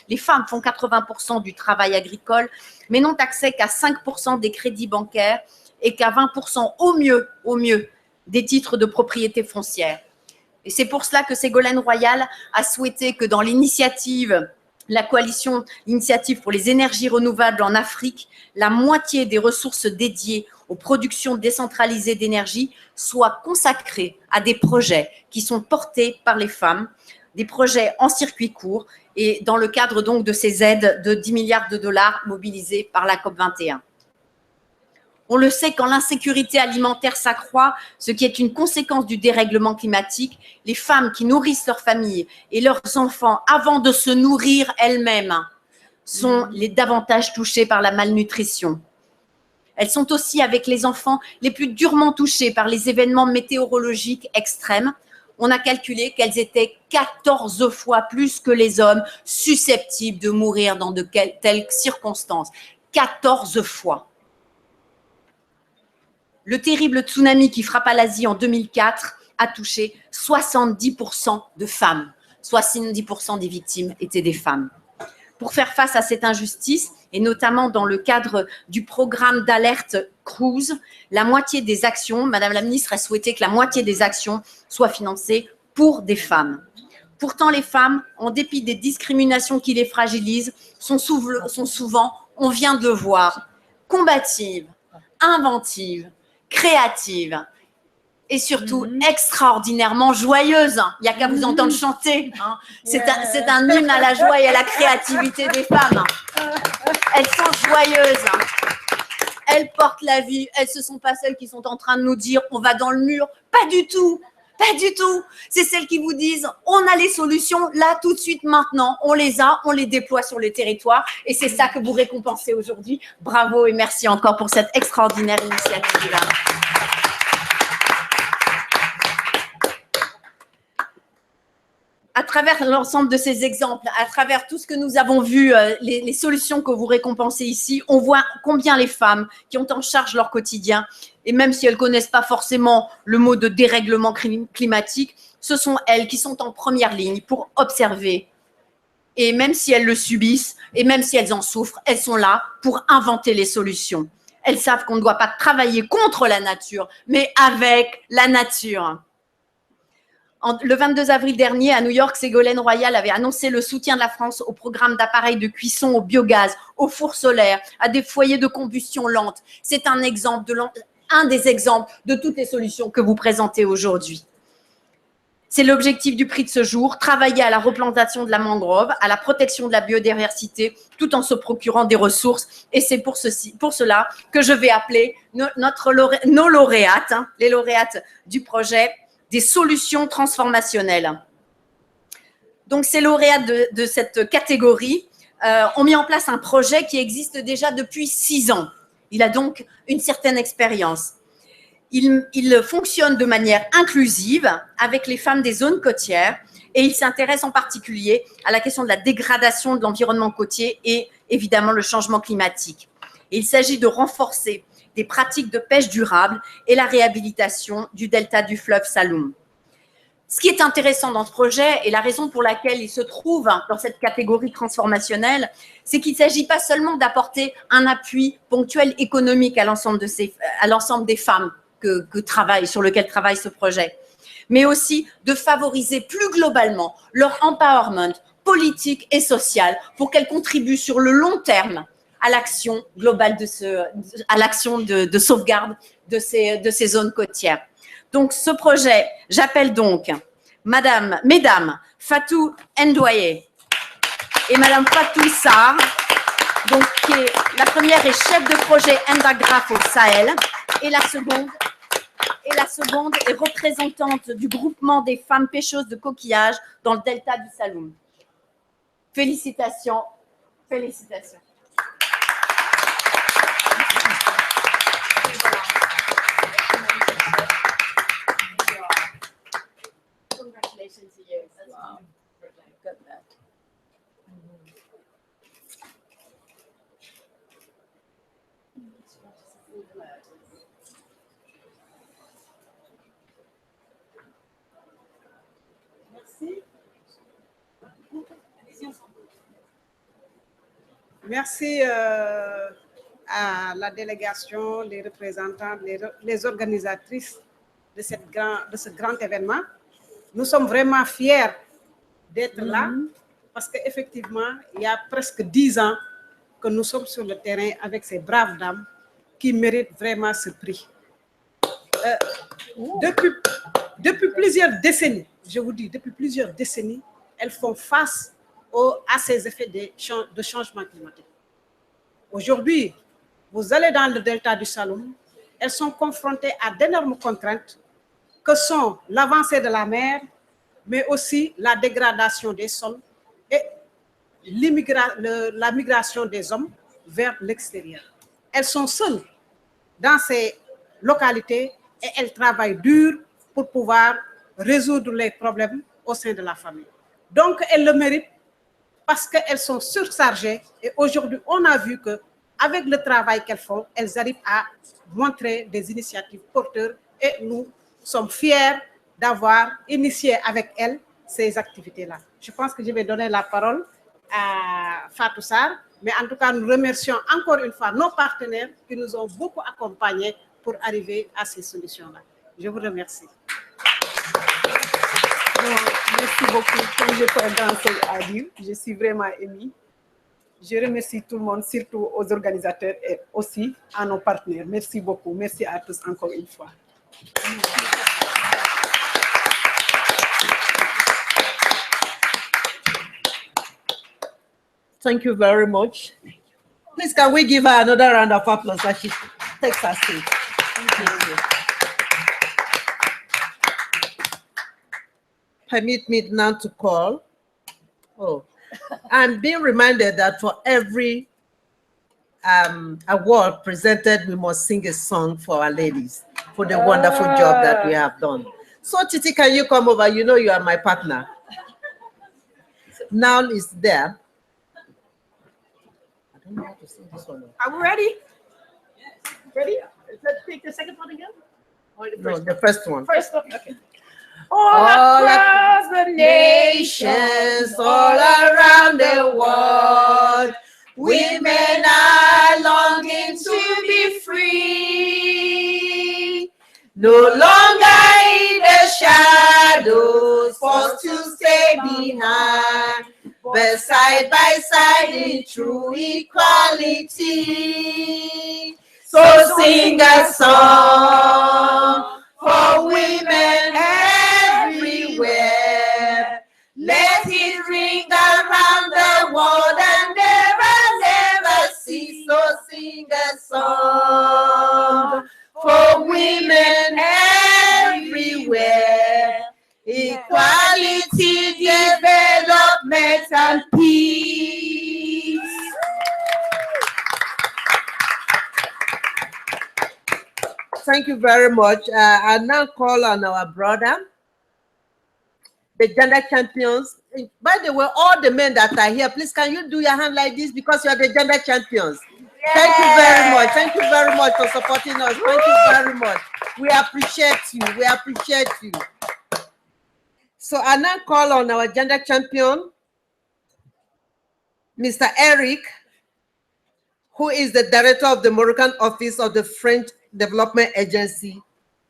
E: les femmes font 80% du travail agricole, mais n'ont accès qu'à 5% des crédits bancaires et qu'à 20% au mieux, des titres de propriété foncière. Et c'est pour cela que Ségolène Royal a souhaité que dans l'initiative, la coalition Initiative pour les énergies renouvelables en Afrique, la moitié des ressources dédiées aux productions décentralisées d'énergie soient consacrées à des projets qui sont portés par les femmes, des projets en circuit court et dans le cadre donc de ces aides de 10 milliards de dollars mobilisées par la COP21. On le sait, quand l'insécurité alimentaire s'accroît, ce qui est une conséquence du dérèglement climatique, les femmes qui nourrissent leurs familles et leurs enfants avant de se nourrir elles-mêmes sont les davantage touchées par la malnutrition. Elles sont aussi, avec les enfants, les plus durement touchées par les événements météorologiques extrêmes. On a calculé qu'elles étaient 14 fois plus que les hommes susceptibles de mourir dans de telles circonstances. 14 fois. Le terrible tsunami qui frappa l'Asie en 2004 a touché 70% de femmes. 70% des victimes étaient des femmes. Pour faire face à cette injustice, et notamment dans le cadre du programme d'alerte Cruise, la moitié des actions, Madame la ministre a souhaité que la moitié des actions soient financées pour des femmes. Pourtant, les femmes, en dépit des discriminations qui les fragilisent, sont souvent, on vient de le voir, combatives, inventives, créative et surtout extraordinairement joyeuse. Il n'y a qu'à vous entendre chanter. Hein. C'est un hymne à la joie et à la créativité des femmes. Elles sont joyeuses. Elles portent la vie. Elles ne sont pas celles qui sont en train de nous dire on va dans le mur. Pas du tout. Pas du tout. C'est celles qui vous disent on a les solutions là, tout de suite, maintenant. On les a, on les déploie sur le territoire. Et c'est ça que vous récompensez aujourd'hui. Bravo et merci encore pour cette extraordinaire initiative-là. À travers l'ensemble de ces exemples, à travers tout ce que nous avons vu, les solutions que vous récompensez ici, on voit combien les femmes qui ont en charge leur quotidien, et même si elles ne connaissent pas forcément le mot de dérèglement climatique, ce sont elles qui sont en première ligne pour observer. Et même si elles le subissent, et même si elles en souffrent, elles sont là pour inventer les solutions. Elles savent qu'on ne doit pas travailler contre la nature, mais avec la nature. Le 22 avril dernier, à New York, Ségolène Royal avait annoncé le soutien de la France au programme d'appareils de cuisson au biogaz, aux fours solaires, à des foyers de combustion lente. C'est un des exemples de toutes les solutions que vous présentez aujourd'hui. C'est l'objectif du prix de ce jour, travailler à la replantation de la mangrove, à la protection de la biodiversité, tout en se procurant des ressources. Et c'est pour cela que je vais appeler nos lauréates, les lauréates du projet, des solutions transformationnelles. Donc, ces lauréats de cette catégorie ont mis en place un projet qui existe déjà depuis 6 ans. Il a donc une certaine expérience. Il fonctionne de manière inclusive avec les femmes des zones côtières et il s'intéresse en particulier à la question de la dégradation de l'environnement côtier et évidemment le changement climatique. Et il s'agit de renforcer des pratiques de pêche durable et la réhabilitation du delta du fleuve Saloum. Ce qui est intéressant dans ce projet et la raison pour laquelle il se trouve dans cette catégorie transformationnelle, c'est qu'il ne s'agit pas seulement d'apporter un appui ponctuel économique à l'ensemble des femmes sur lesquelles travaille ce projet, mais aussi de favoriser plus globalement leur empowerment politique et social pour qu'elles contribuent sur le long terme à l'action globale à l'action de sauvegarde de ces zones côtières. Donc, ce projet, j'appelle donc Mesdames Fatou Ndoye et Madame Fatou Sarr, donc la première est chef de projet Endagraph au Sahel et la seconde est représentante du groupement des femmes pêcheuses de coquillages dans le delta du Saloum. Félicitations, félicitations. Congratulations to you. Wow. Got that.
J: Merci. Merci à la délégation, les représentants, les organisatrices de ce grand événement. Nous sommes vraiment fiers d'être là parce qu'effectivement, il y a presque 10 ans que nous sommes sur le terrain avec ces braves dames qui méritent vraiment ce prix. Depuis plusieurs décennies, je vous dis, depuis plusieurs décennies, elles font face à ces effets de changement climatique. Aujourd'hui, vous allez dans le delta du Saloum, elles sont confrontées à d'énormes contraintes que sont l'avancée de la mer, mais aussi la dégradation des sols et la migration des hommes vers l'extérieur. Elles sont seules dans ces localités et elles travaillent dur pour pouvoir résoudre les problèmes au sein de la famille. Donc, elles le méritent parce qu'elles sont surchargées et aujourd'hui, on a vu qu'avec le travail qu'elles font, elles arrivent à montrer des initiatives porteurs et nous sommes fiers d'avoir initié avec elles ces activités-là. Je pense que je vais donner la parole à Fatou Sarr, mais en tout cas, nous remercions encore une fois nos partenaires qui nous ont beaucoup accompagnés pour arriver à ces solutions-là. Je vous remercie.
K: Merci beaucoup. Comme je peux danser à dire, je suis vraiment émue. Je remercie tout le monde, surtout aux organisateurs et aussi à nos partenaires. Merci beaucoup. Merci à tous encore une fois.
A: Thank you very much. Please, can we give her another round of applause as she takes her seat? Thank you. Permit me now to call. Oh, I'm being reminded that for every award presented, we must sing a song for our ladies for the wonderful job that we have done. So, Titi, can you come over? You know you are my partner. Now is there. I don't know how to sing this one.
K: Are we ready? Ready? Let's take the second one again? Or the first
A: the first one.
K: First one, okay.
A: All across the nations, all around the world, women are longing to be free. No longer in the shadows, forced to stay behind, but side by side in true equality. So sing a song for women everywhere. Let it ring around the world and never cease. So sing a song for women everywhere. Equality, development. Thank you very much. I now call on our brother, the gender champions. By the way, all the men that are here, please can you do your hand like this because you are the gender champions. Thank you very much. Thank you very much for supporting us. Thank you very much. We appreciate you. We appreciate you. So I now call on our gender champion, Mr. Eric, who is the director of the Moroccan office of the French Development Agency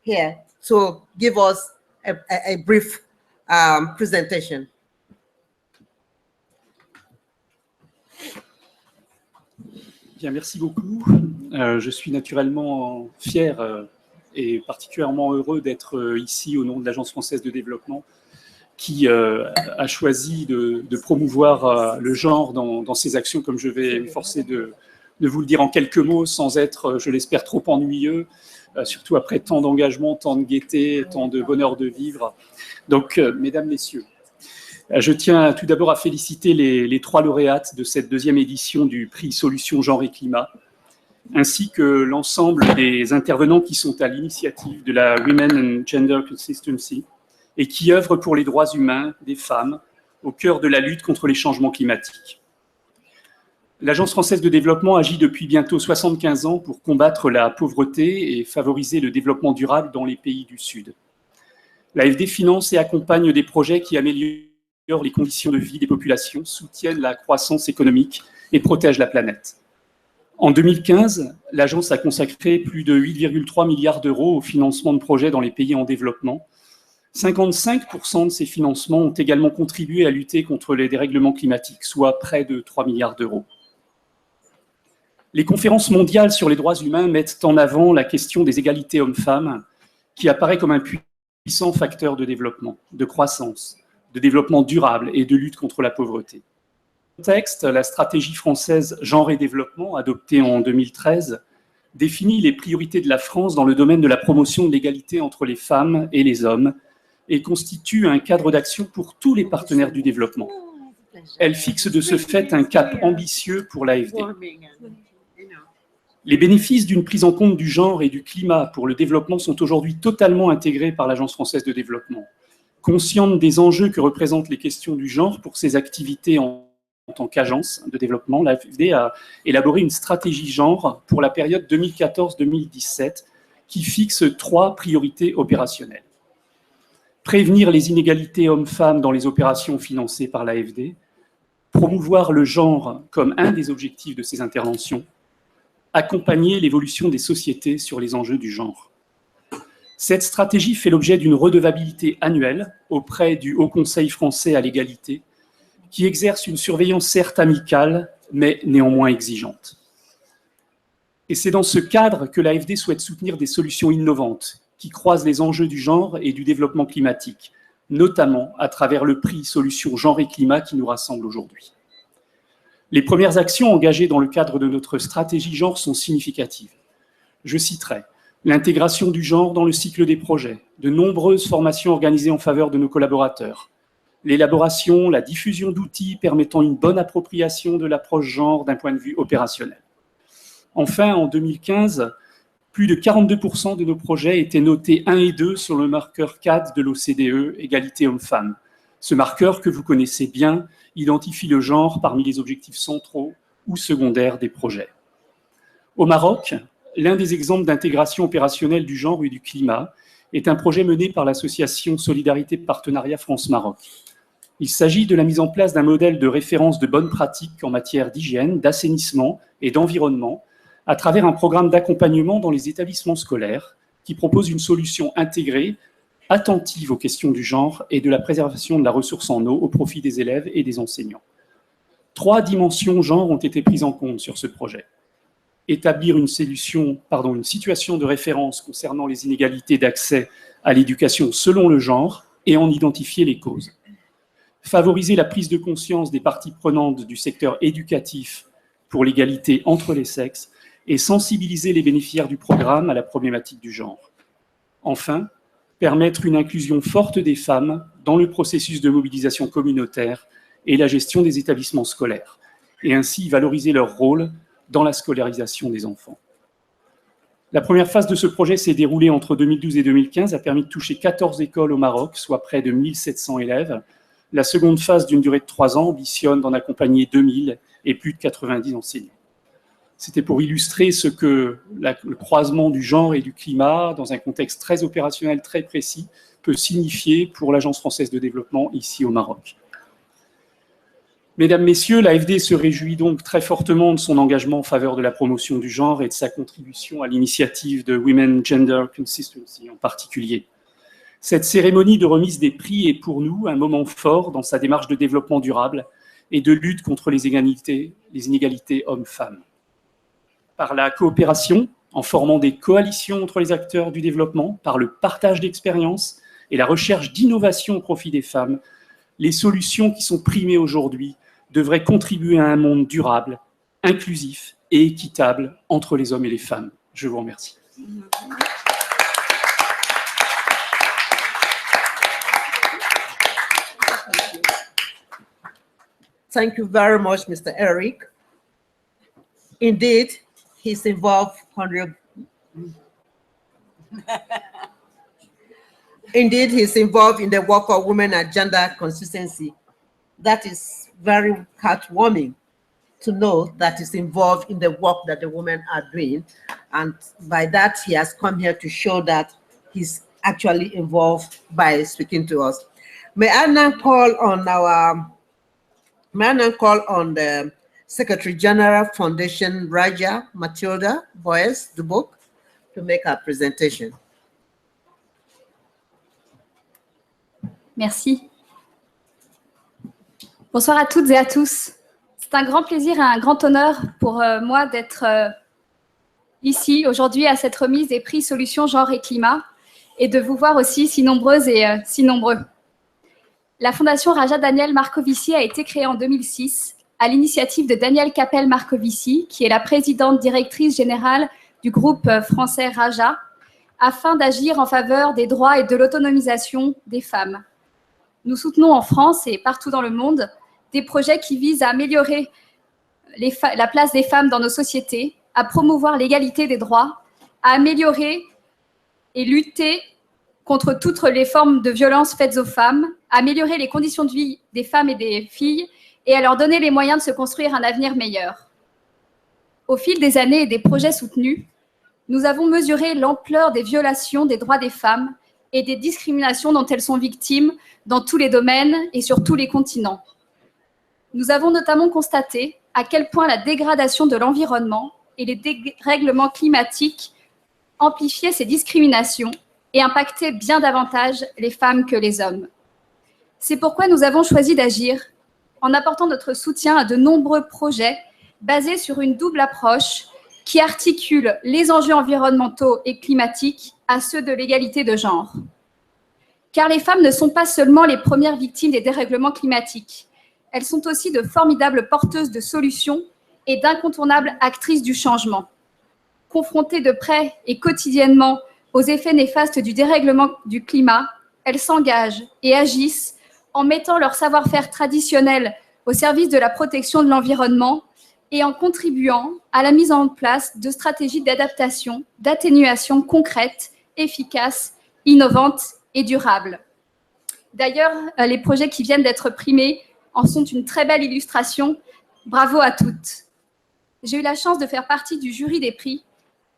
A: here, to give us a brief presentation.
L: Bien, merci beaucoup. Je suis naturellement fier et particulièrement heureux d'être ici au nom de l'Agence française de développement qui a choisi de promouvoir le genre dans ses actions, comme je vais m'efforcer de vous le dire en quelques mots, sans être, je l'espère, trop ennuyeux, surtout après tant d'engagement, tant de gaieté, tant de bonheur de vivre. Donc, mesdames, messieurs, je tiens tout d'abord à féliciter les 3 lauréates de cette 2e édition du prix Solutions Genre et Climat, ainsi que l'ensemble des intervenants qui sont à l'initiative de la Women and Gender Constituency et qui œuvrent pour les droits humains des femmes au cœur de la lutte contre les changements climatiques. L'Agence française de développement agit depuis bientôt 75 ans pour combattre la pauvreté et favoriser le développement durable dans les pays du Sud. L'AFD finance et accompagne des projets qui améliorent les conditions de vie des populations, soutiennent la croissance économique et protègent la planète. En 2015, l'agence a consacré plus de 8,3 milliards d'euros au financement de projets dans les pays en développement. 55% de ces financements ont également contribué à lutter contre les dérèglements climatiques, soit près de 3 milliards d'euros. Les conférences mondiales sur les droits humains mettent en avant la question des égalités hommes-femmes, qui apparaît comme un puissant facteur de développement, de croissance, de développement durable et de lutte contre la pauvreté. Dans ce contexte, la stratégie française Genre et Développement, adoptée en 2013, définit les priorités de la France dans le domaine de la promotion de l'égalité entre les femmes et les hommes et constitue un cadre d'action pour tous les partenaires du développement. Elle fixe de ce fait un cap ambitieux pour l'AFD. Les bénéfices d'une prise en compte du genre et du climat pour le développement sont aujourd'hui totalement intégrés par l'Agence française de développement. Consciente des enjeux que représentent les questions du genre pour ses activités en tant qu'agence de développement, l'AFD a élaboré une stratégie genre pour la période 2014-2017 qui fixe 3 priorités opérationnelles. Prévenir les inégalités hommes-femmes dans les opérations financées par l'AFD, promouvoir le genre comme un des objectifs de ces interventions, accompagner l'évolution des sociétés sur les enjeux du genre. Cette stratégie fait l'objet d'une redevabilité annuelle auprès du Haut Conseil français à l'égalité, qui exerce une surveillance certes amicale, mais néanmoins exigeante. Et c'est dans ce cadre que l'AFD souhaite soutenir des solutions innovantes qui croisent les enjeux du genre et du développement climatique, notamment à travers le prix Solutions Genre et Climat qui nous rassemble aujourd'hui. Les premières actions engagées dans le cadre de notre stratégie genre sont significatives. Je citerai l'intégration du genre dans le cycle des projets, de nombreuses formations organisées en faveur de nos collaborateurs, l'élaboration, la diffusion d'outils permettant une bonne appropriation de l'approche genre d'un point de vue opérationnel. Enfin, en 2015, plus de 42% de nos projets étaient notés 1 et 2 sur le marqueur 4 de l'OCDE, égalité hommes-femmes. Ce marqueur que vous connaissez bien identifie le genre parmi les objectifs centraux ou secondaires des projets. Au Maroc, l'un des exemples d'intégration opérationnelle du genre et du climat est un projet mené par l'association Solidarité Partenariat France-Maroc. Il s'agit de la mise en place d'un modèle de référence de bonnes pratiques en matière d'hygiène, d'assainissement et d'environnement à travers un programme d'accompagnement dans les établissements scolaires qui propose une solution intégrée, attentive aux questions du genre et de la préservation de la ressource en eau au profit des élèves et des enseignants. 3 dimensions genre ont été prises en compte sur ce projet. Établir une situation de référence concernant les inégalités d'accès à l'éducation selon le genre et en identifier les causes. Favoriser la prise de conscience des parties prenantes du secteur éducatif pour l'égalité entre les sexes et sensibiliser les bénéficiaires du programme à la problématique du genre. Enfin, permettre une inclusion forte des femmes dans le processus de mobilisation communautaire et la gestion des établissements scolaires, et ainsi valoriser leur rôle dans la scolarisation des enfants. La première phase de ce projet s'est déroulée entre 2012 et 2015, a permis de toucher 14 écoles au Maroc, soit près de 1700 élèves. La seconde phase, d'une durée de 3 ans, ambitionne d'en accompagner 2000 et plus de 90 enseignants. C'était pour illustrer ce que le croisement du genre et du climat, dans un contexte très opérationnel, très précis, peut signifier pour l'Agence française de développement ici au Maroc. Mesdames, Messieurs, l'AFD se réjouit donc très fortement de son engagement en faveur de la promotion du genre et de sa contribution à l'initiative de Women Gender Constituency en particulier. Cette cérémonie de remise des prix est pour nous un moment fort dans sa démarche de développement durable et de lutte contre les inégalités hommes-femmes. Par la coopération, en formant des coalitions entre les acteurs du développement, par le partage d'expériences et la recherche d'innovation au profit des femmes, les solutions qui sont primées aujourd'hui devraient contribuer à un monde durable, inclusif et équitable entre les hommes et les femmes. Je vous remercie.
A: Thank you very much, Mr. Eric. Indeed, he's involved Indeed, he's involved in the work of Women and Gender Constituency. That is very heartwarming to know that he's involved in the work that the women are doing. And by that, he has come here to show that he's actually involved by speaking to us. May I now call on the Secretary General Foundation, Raja Matilda Boyes Duboc, to make her presentation.
D: Merci. Bonsoir à toutes et à tous. C'est un grand plaisir et un grand honneur pour moi d'être ici aujourd'hui à cette remise des prix Solutions Genre et Climat et de vous voir aussi si nombreuses et si nombreux. La Fondation Raja Daniel Marcovici a été créée en 2006 à l'initiative de Danielle Capel-Marcovici, qui est la présidente directrice générale du groupe français Raja, afin d'agir en faveur des droits et de l'autonomisation des femmes. Nous soutenons en France et partout dans le monde des projets qui visent à améliorer la place des femmes dans nos sociétés, à promouvoir l'égalité des droits, à améliorer et lutter contre toutes les formes de violences faites aux femmes, à améliorer les conditions de vie des femmes et des filles et à leur donner les moyens de se construire un avenir meilleur. Au fil des années et des projets soutenus, nous avons mesuré l'ampleur des violations des droits des femmes et des discriminations dont elles sont victimes dans tous les domaines et sur tous les continents. Nous avons notamment constaté à quel point la dégradation de l'environnement et les dérèglements climatiques amplifiaient ces discriminations et impactaient bien davantage les femmes que les hommes. C'est pourquoi nous avons choisi d'agir en apportant notre soutien à de nombreux projets basés sur une double approche qui articule les enjeux environnementaux et climatiques à ceux de l'égalité de genre. Car les femmes ne sont pas seulement les premières victimes des dérèglements climatiques, elles sont aussi de formidables porteuses de solutions et d'incontournables actrices du changement. Confrontées de près et quotidiennement aux effets néfastes du dérèglement du climat, elles s'engagent et agissent en mettant leur savoir-faire traditionnel au service de la protection de l'environnement et en contribuant à la mise en place de stratégies d'adaptation, d'atténuation concrètes, efficaces, innovantes et durables. D'ailleurs, les projets qui viennent d'être primés en sont une très belle illustration. Bravo à toutes. J'ai eu la chance de faire partie du jury des prix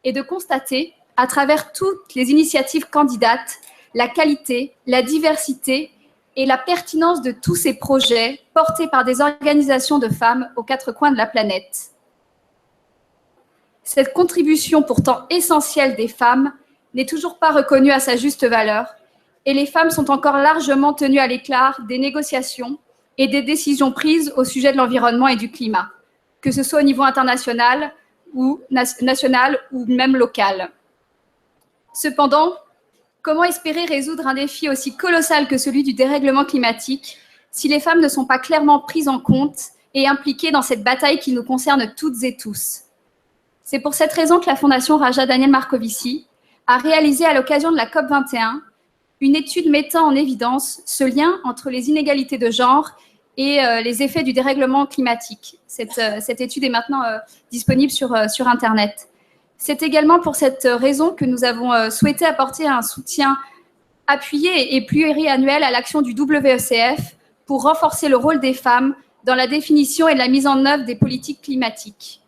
D: et de constater, à travers toutes les initiatives candidates, la qualité, la diversité et la pertinence de tous ces projets portés par des organisations de femmes aux quatre coins de la planète. Cette contribution pourtant essentielle des femmes n'est toujours pas reconnue à sa juste valeur et les femmes sont encore largement tenues à l'écart des négociations et des décisions prises au sujet de l'environnement et du climat, que ce soit au niveau international ou national ou même local. Cependant, comment espérer résoudre un défi aussi colossal que celui du dérèglement climatique si les femmes ne sont pas clairement prises en compte et impliquées dans cette bataille qui nous concerne toutes et tous? C'est pour cette raison que la Fondation Raja Daniel Marcovici a réalisé à l'occasion de la COP21 une étude mettant en évidence ce lien entre les inégalités de genre et les effets du dérèglement climatique. Cette étude est maintenant disponible sur Internet. C'est également pour cette raison que nous avons souhaité apporter un soutien appuyé et pluriannuel à l'action du WECF pour renforcer le rôle des femmes dans la définition et la mise en œuvre des politiques climatiques.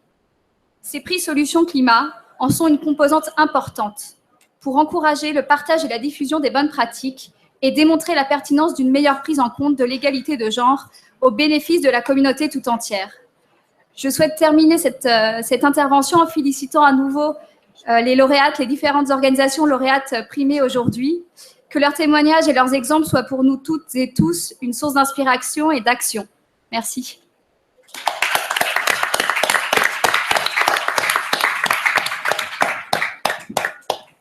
D: Ces prix Solutions Climat en sont une composante importante pour encourager le partage et la diffusion des bonnes pratiques et démontrer la pertinence d'une meilleure prise en compte de l'égalité de genre au bénéfice de la communauté tout entière. Je souhaite terminer cette intervention en félicitant à nouveau les lauréates, les différentes organisations lauréates primées aujourd'hui. Que leurs témoignages et leurs exemples soient pour nous toutes et tous une source d'inspiration et d'action. Merci.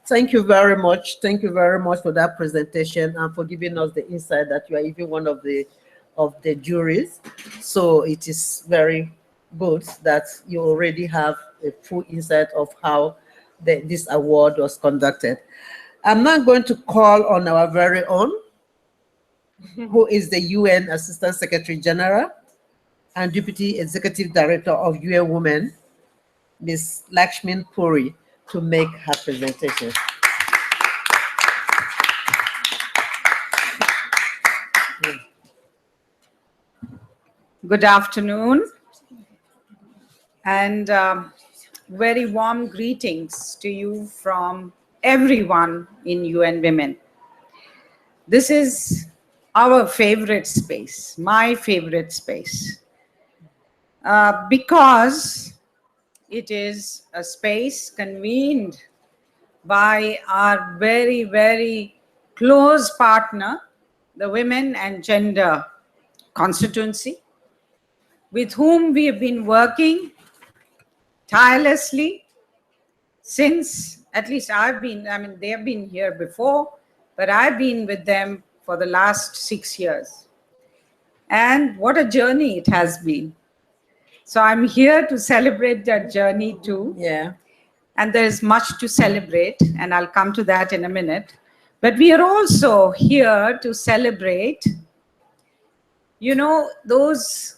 A: Thank you very much. Thank you very much for that presentation and for giving us the insight that you are even one of the juries. So it is very good that you already have a full insight of how this award was conducted. I'm now going to call on our very own, who is the UN Assistant Secretary General and Deputy Executive Director of UN Women, Ms. Lakshmin Puri, to make her presentation.
M: Good afternoon, and very warm greetings to you from everyone in UN Women. This is our favorite space, my favorite space, because it is a space convened by our very, very close partner, the Women and Gender Constituency, with whom we have been working tirelessly since, at least I've been, I mean, they've been here before, but I've been with them for the last 6 years. And what a journey it has been. So I'm here to celebrate that journey too.
A: Yeah.
M: And there's much to celebrate, and I'll come to that in a minute. But we are also here to celebrate, you know, those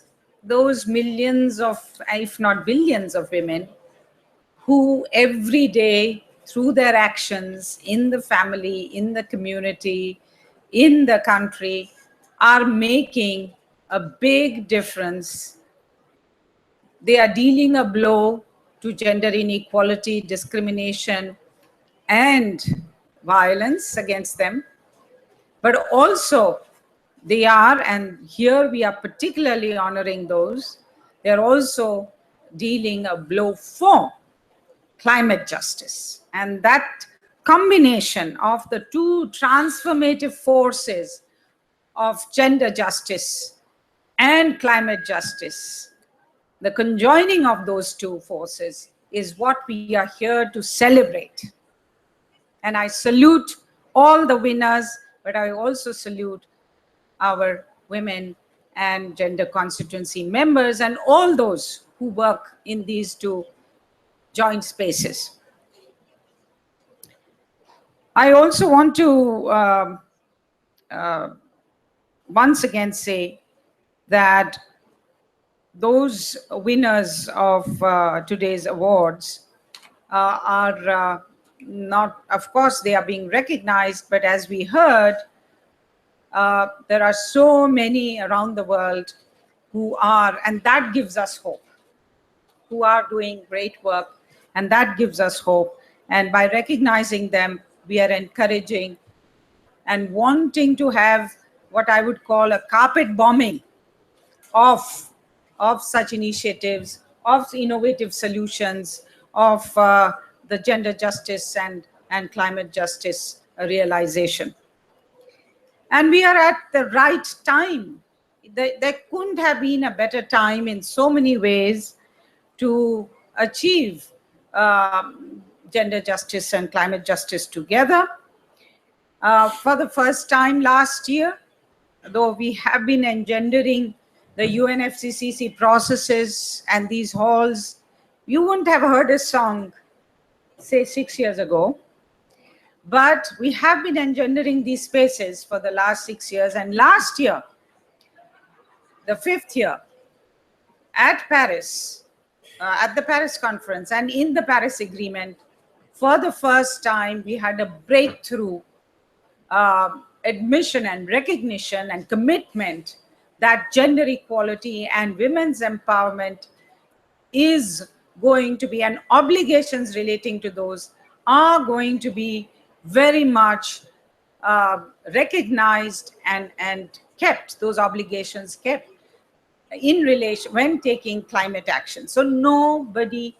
M: millions of, if not billions of women who every day through their actions in the family, in the community, in the country, are making a big difference. They are dealing a blow to gender inequality, discrimination, and violence against them. But also they are, and here we are particularly honoring those, they're also dealing a blow for climate justice. And that combination of the two transformative forces of gender justice and climate justice, the conjoining of those two forces is what we are here to celebrate. And I salute all the winners, but I also salute our Women and Gender Constituency members and all those who work in these two joint spaces. I also want to once again say that those winners of today's awards are not, of course, they are being recognized, but as we heard, there are so many around the world who are, and that gives us hope, who are doing great work, and that gives us hope. And by recognizing them, we are encouraging and wanting to have what I would call a carpet bombing of such initiatives, of innovative solutions, of the gender justice and climate justice realization. And we are at the right time. There couldn't have been a better time in so many ways to achieve gender justice and climate justice together. For the first time last year, though we have been engendering the UNFCCC processes and these halls, you wouldn't have heard a song, say 6 years ago. But we have been engendering these spaces for the last 6 years. And last year, the 5th year, at Paris, at the Paris conference and in the Paris Agreement, for the first time, we had a breakthrough admission and recognition and commitment that gender equality and women's empowerment is going to be, and obligations relating to those are going to be very much recognized and kept, those obligations kept in relation when taking climate action. So nobody,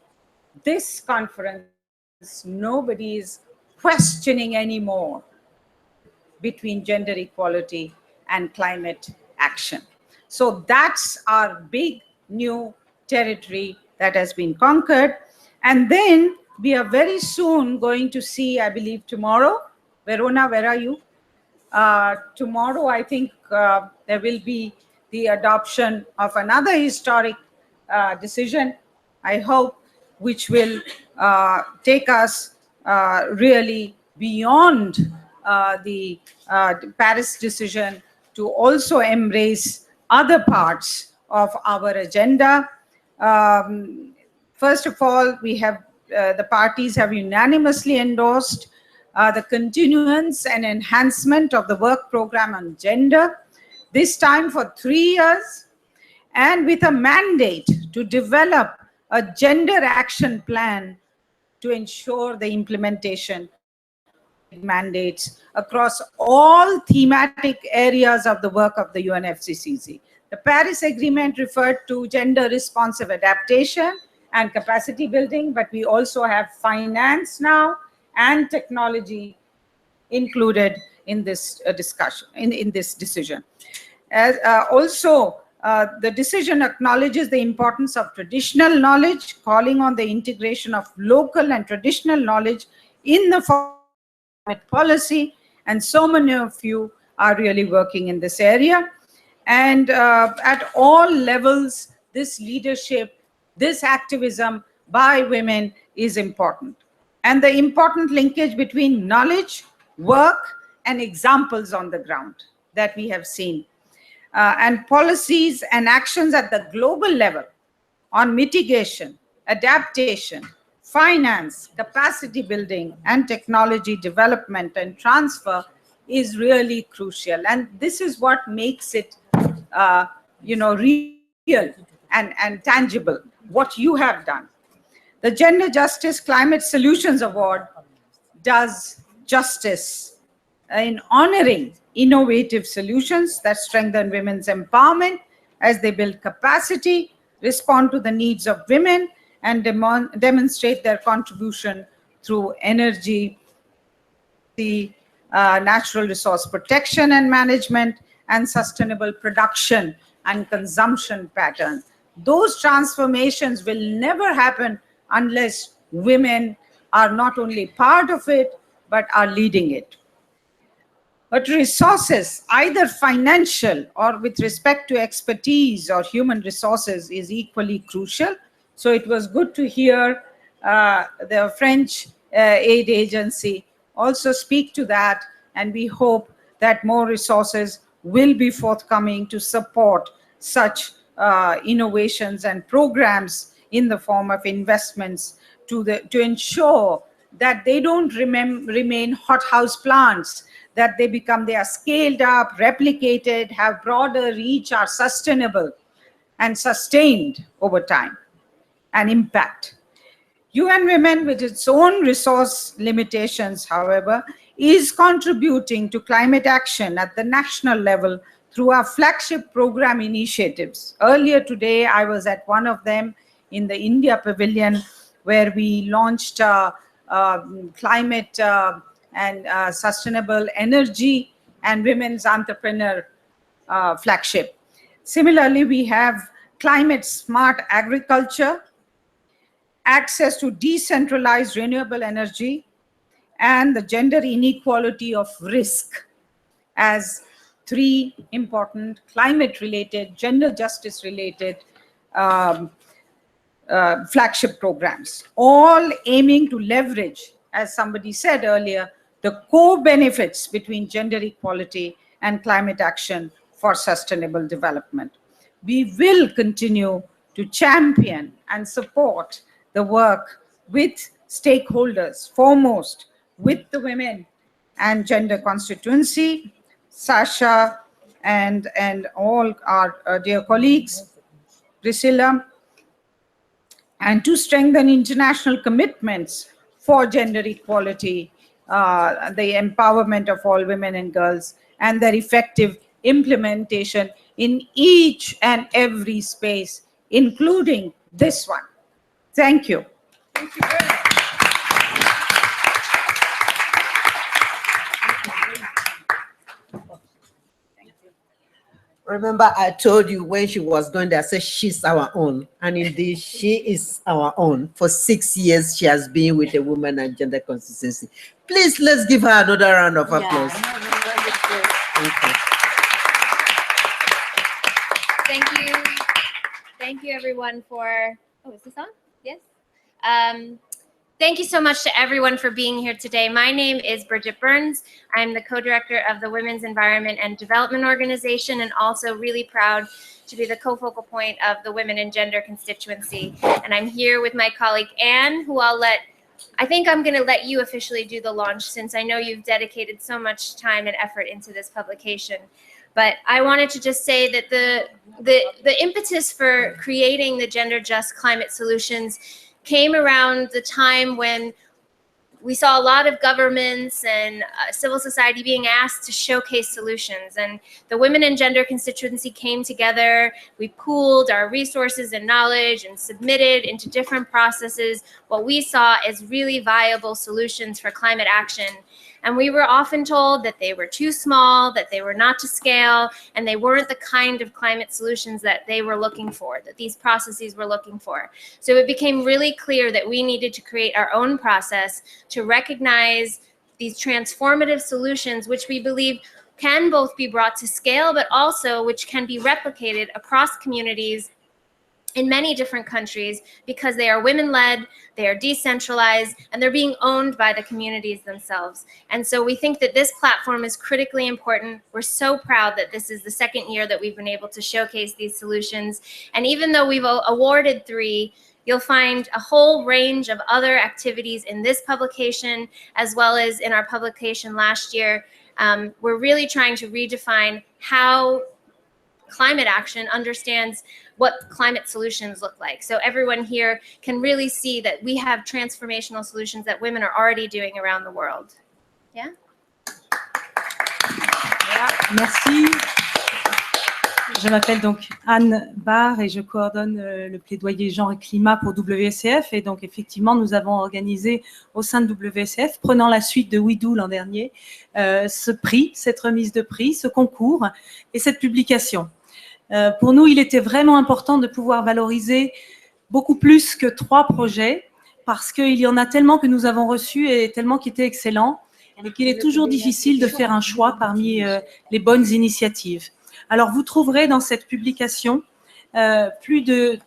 M: this conference, nobody is questioning anymore between gender equality and climate action. So that's our big new territory that has been conquered. And then we are very soon going to see, I believe tomorrow, Verona, where are you? Tomorrow, I think there will be the adoption of another historic decision, I hope, which will take us really beyond the Paris decision to also embrace other parts of our agenda. First of all, we have the parties have unanimously endorsed the continuance and enhancement of the work program on gender, this time for 3 years, and with a mandate to develop a gender action plan to ensure the implementation mandates across all thematic areas of the work of the UNFCCC. The Paris Agreement referred to gender responsive adaptation and capacity building, but we also have finance now and technology included in this discussion, in this decision. As, also, the decision acknowledges the importance of traditional knowledge, calling on the integration of local and traditional knowledge in the climate policy, and so many of you are really working in this area. And at all levels, this leadership, this activism by women is important. And the important linkage between knowledge, work, and examples on the ground that we have seen. And policies and actions at the global level on mitigation, adaptation, finance, capacity building, and technology development and transfer is really crucial. And this is what makes it, real and tangible, what you have done. The Gender Justice Climate Solutions Award does justice in honoring innovative solutions that strengthen women's empowerment as they build capacity, respond to the needs of women, and demonstrate their contribution through energy, natural resource protection and management, and sustainable production and consumption patterns. Those transformations will never happen unless women are not only part of it, but are leading it. But resources, either financial or with respect to expertise or human resources, is equally crucial. So it was good to hear the French aid agency also speak to that, and we hope that more resources will be forthcoming to support such innovations and programs in the form of investments to ensure that they don't remain hothouse plants, that they are scaled up, replicated, have broader reach, are sustainable and sustained over time and impact. UN Women, with its own resource limitations, however, is contributing to climate action at the national level through our flagship program initiatives. Earlier today, I was at one of them in the India Pavilion, where we launched climate and sustainable energy and women's entrepreneur flagship. Similarly, we have climate smart agriculture, access to decentralized renewable energy, and the gender inequality of risk as three important climate-related, gender justice-related flagship programs, all aiming to leverage, as somebody said earlier, the co-benefits between gender equality and climate action for sustainable development. We will continue to champion and support the work with stakeholders, foremost with the Women and Gender Constituency, Sasha, and all our dear colleagues, Priscilla, and to strengthen international commitments for gender equality, the empowerment of all women and girls, and their effective implementation in each and every space, including this one. Thank you.
C: Thank you very much.
A: Remember, I told you when she was going there, I said she's our own. And indeed, she is our own. For 6 years, she has been with the Women and Gender Constituency. Please, let's give her another round of applause.
N: Thank you. Thank you, everyone, for, oh, is this on? Yes? Thank you so much to everyone for being here today. My name is Bridget Burns. I'm the co-director of the Women's Environment and Development Organization, and also really proud to be the co-focal point of the Women and Gender Constituency. And I'm here with my colleague, Anne, who I think I'm gonna let you officially do the launch, since I know you've dedicated so much time and effort into this publication. But I wanted to just say that the impetus for creating the Gender Just Climate Solutions came around the time when we saw a lot of governments and civil society being asked to showcase solutions. And the Women and Gender Constituency came together. We pooled our resources and knowledge and submitted into different processes what we saw as really viable solutions for climate action. And we were often told that they were too small, that they were not to scale, and they weren't the kind of climate solutions that they were looking for, that these processes were looking for. So it became really clear that we needed to create our own process to recognize these transformative solutions, which we believe can both be brought to scale, but also which can be replicated across communities in many different countries, because they are women-led, they are decentralized, and they're being owned by the communities themselves. And so we think that this platform is critically important. We're so proud that this is the second year that we've been able to showcase these solutions. And even though we've awarded 3, you'll find a whole range of other activities in this publication, as well as in our publication last year. We're really trying to redefine how climate action understands what climate solutions look like. So everyone here can really see that we have transformational solutions that women are already doing around the world. Yeah?
B: Merci. Je m'appelle donc Anne Barr et je coordonne le plaidoyer genre et climat pour WECF. Et donc, effectivement, nous avons organisé au sein de WECF, prenant la suite de We Do l'an dernier, ce prix, cette remise de prix, ce concours et cette publication. Pour nous, il était vraiment important de pouvoir valoriser beaucoup plus que 3 projets, parce qu'il y en a tellement que nous avons reçus et tellement qui étaient excellents, et qu'il est toujours difficile de faire un choix parmi les bonnes initiatives. Alors, vous trouverez dans cette publication plus de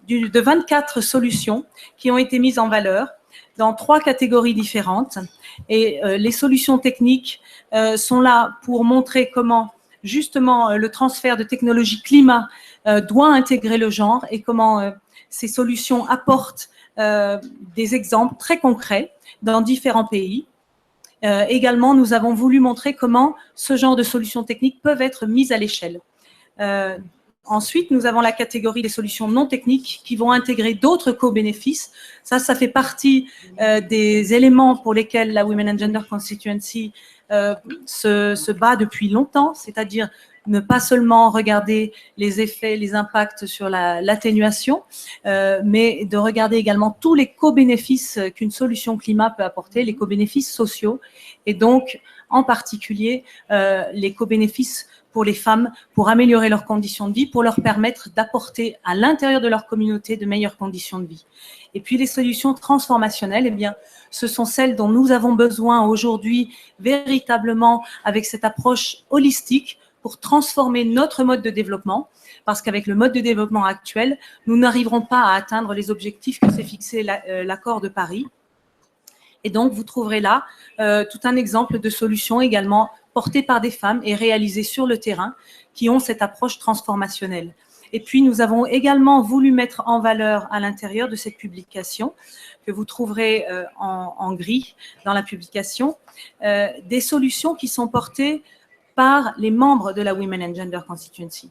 B: 24 solutions qui ont été mises en valeur dans 3 catégories différentes. Et les solutions techniques sont là pour montrer comment justement le transfert de technologies climat doit intégrer le genre et comment ces solutions apportent des exemples très concrets dans différents pays. Également, nous avons voulu montrer comment ce genre de solutions techniques peuvent être mises à l'échelle. Ensuite, nous avons la catégorie des solutions non techniques qui vont intégrer d'autres co-bénéfices. Ça fait partie des éléments pour lesquels la Women and Gender Constituency se bat depuis longtemps, c'est-à-dire ne pas seulement regarder les effets, les impacts sur l'atténuation, mais de regarder également tous les co-bénéfices qu'une solution climat peut apporter, les co-bénéfices sociaux, et donc en particulier les co-bénéfices pour les femmes, pour améliorer leurs conditions de vie, pour leur permettre d'apporter à l'intérieur de leur communauté de meilleures conditions de vie. Et puis les solutions transformationnelles, eh bien, ce sont celles dont nous avons besoin aujourd'hui véritablement avec cette approche holistique pour transformer notre mode de développement, parce qu'avec le mode de développement actuel, nous n'arriverons pas à atteindre les objectifs que s'est fixé l'accord de Paris. Et donc, vous trouverez là tout un exemple de solutions également portées par des femmes et réalisées sur le terrain qui ont cette approche transformationnelle. Et puis, nous avons également voulu mettre en valeur à l'intérieur de cette publication, que vous trouverez en gris dans la publication, des solutions qui sont portées par les membres de la Women and Gender Constituency.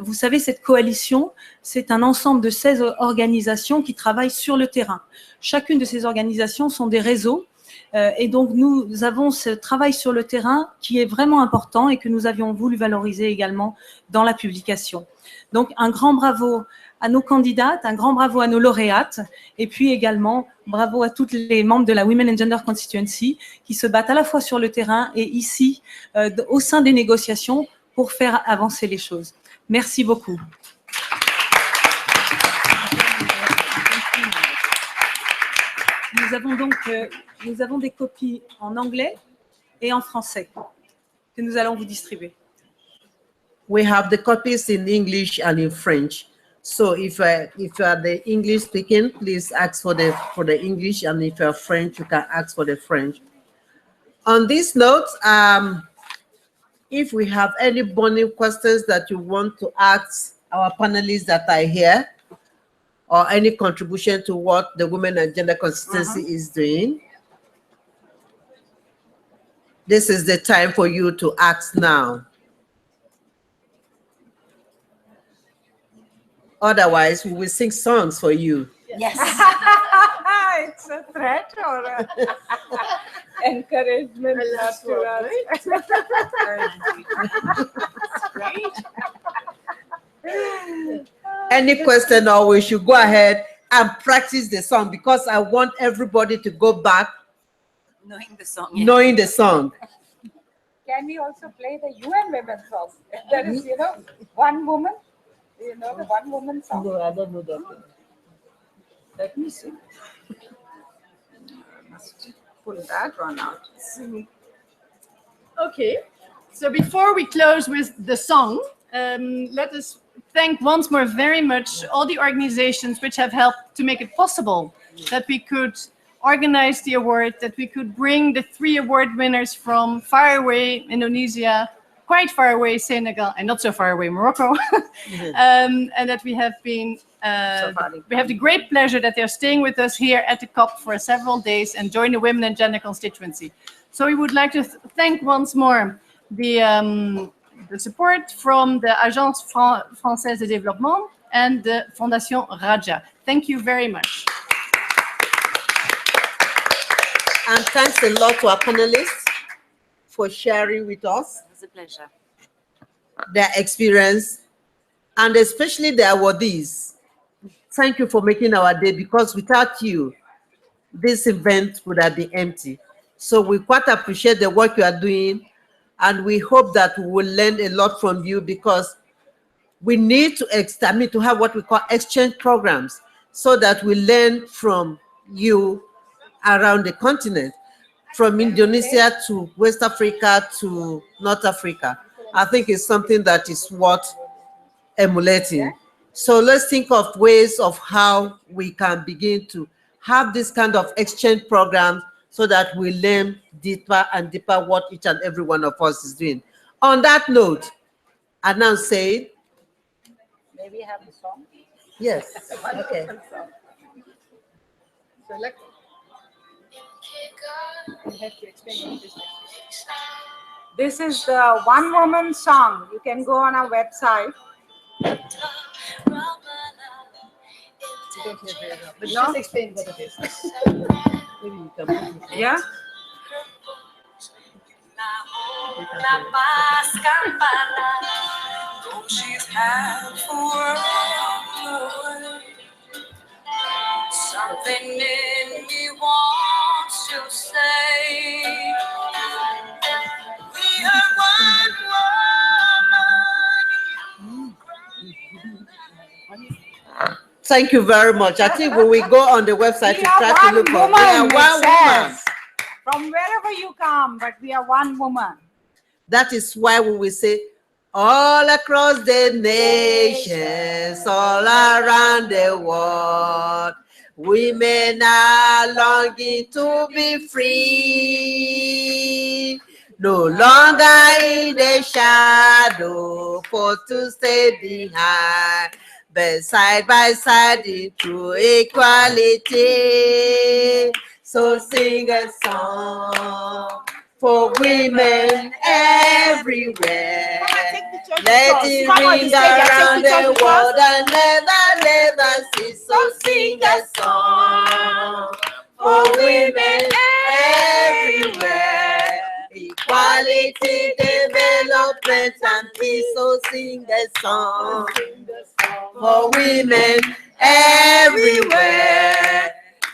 B: Vous savez, cette coalition, c'est un ensemble de 16 organisations qui travaillent sur le terrain. Chacune de ces organisations sont des réseaux et donc nous avons ce travail sur le terrain qui est vraiment important et que nous avions voulu valoriser également dans la publication. Donc un grand bravo à nos candidates, un grand bravo à nos lauréates et puis également bravo à tous les membres de la Women and Gender Constituency qui se battent à la fois sur le terrain et ici au sein des négociations pour faire avancer les choses. Merci beaucoup. Nous avons des copies en anglais et en français que nous allons vous distribuer.
A: We have the copies in English and in French. So if you are the English speaking, please ask for the English, and if you are French, you can ask for the French. On this note, if we have any burning questions that you want to ask our panelists that are here, or any contribution to what the Women and Gender Constituency is doing, this is the time for you to ask now. Otherwise, we will sing songs for you.
M: Yes. It's a threat or a encouragement not to ask.
A: Any question, or we should go ahead and practice the song, because I want everybody to go back
E: Knowing the song.
A: knowing the song.
M: Can we also play the UN women song? There is, one woman. You know the one woman song?
A: No, I don't know that.
M: Let me see. I must pull that one out.
C: Okay, so before we close with the song, let us thank once more very much all the organizations which have helped to make it possible that we could organize the award, that we could bring the 3 award winners from far away Indonesia, quite far away Senegal, and not so far away Morocco, and that we have been, we have the great pleasure that they're staying with us here at the COP for several days and join the Women and Gender Constituency. So we would like to thank once more the support from the Agence Française de Développement and the Fondation Raja. Thank you very much.
A: And thanks a lot to our panelists for sharing with us.
E: It's a pleasure.
A: Their experience, and especially the awardees. Thank you for making our day, because without you, this event would have been empty. So we quite appreciate the work you are doing, and we hope that we will learn a lot from you, because we need to have what we call exchange programs, so that we learn from you around the continent, from Indonesia to West Africa to North Africa. I think it's something that is worth emulating. So let's think of ways of how we can begin to have this kind of exchange program, so that we learn deeper and deeper what each and every one of us is doing. On that note, I now say,
M: May we have the song?
A: yes, okay.
C: So let's have to explain what this is.
M: This is the one woman song. You can go on our website.
C: But just explain what it is.
A: Maybe you can put it.
M: Yeah?
O: Something in me wants to say, we are one woman.
A: Thank you very much. I think when we go on the website to try to look for, we are one woman.
M: From wherever you come, but we are one woman.
A: That is why we will say, all across the nations, all around the world, women are longing to be free. no longer in the shadow, for to stay behind, but side by side in true equality. So sing a song for women everywhere. Let it ring around the world and never cease. So sing a song for women everywhere. Equality, development, and peace. So sing a song for women everywhere.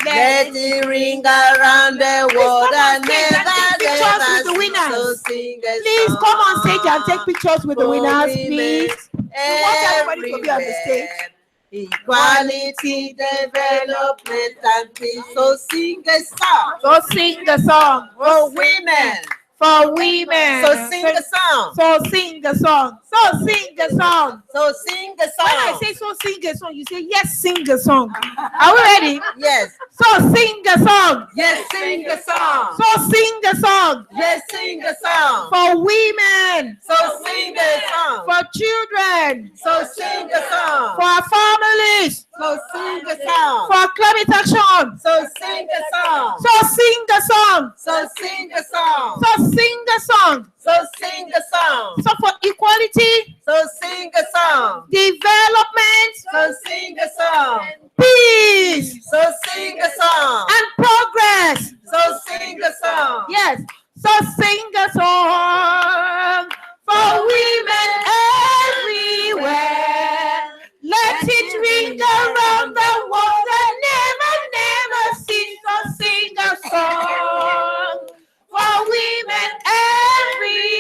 A: Let it ring around the world and never
P: with the winners.
A: So sing a
P: Please
A: song
P: come on stage and take pictures with the winners, please. We want everybody to be on the stage.
A: Equality, development, and peace. So sing a song.
P: So sing a song
A: for women.
P: For women.
A: So sing a song.
P: So sing a song. So sing a song.
A: So sing a song.
P: When I say so sing a song, you say yes, sing a song. Are we ready?
A: Yes.
P: So sing a song.
A: Yes, sing a song.
P: So sing a song.
A: Yes, sing a song.
P: For women.
A: So sing a song.
P: For children.
A: So sing a song.
P: For our families.
A: So sing a song.
P: For climate action.
A: So sing a song.
P: So sing a song.
A: So sing a song.
P: So sing a song.
A: So sing a song.
P: So for equality.
A: So sing a song.
P: Development.
A: So sing a song.
P: Peace.
A: So sing a song.
P: And progress.
A: So sing a song.
P: Yes. So sing a song for women everywhere. Let it ring around the world and never cease. So sing a song for women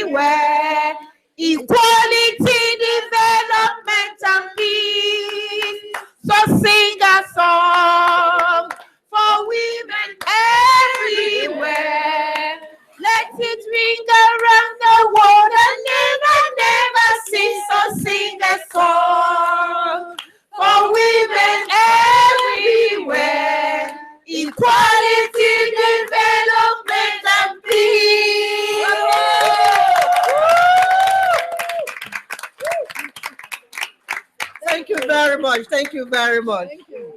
P: everywhere. Equality, development, and peace. So sing a song for women everywhere. Let it ring around the world and never cease. So sing a song for women everywhere. Equality, development, and peace.
A: Thank you very much. Thank you very much.
P: Thank you.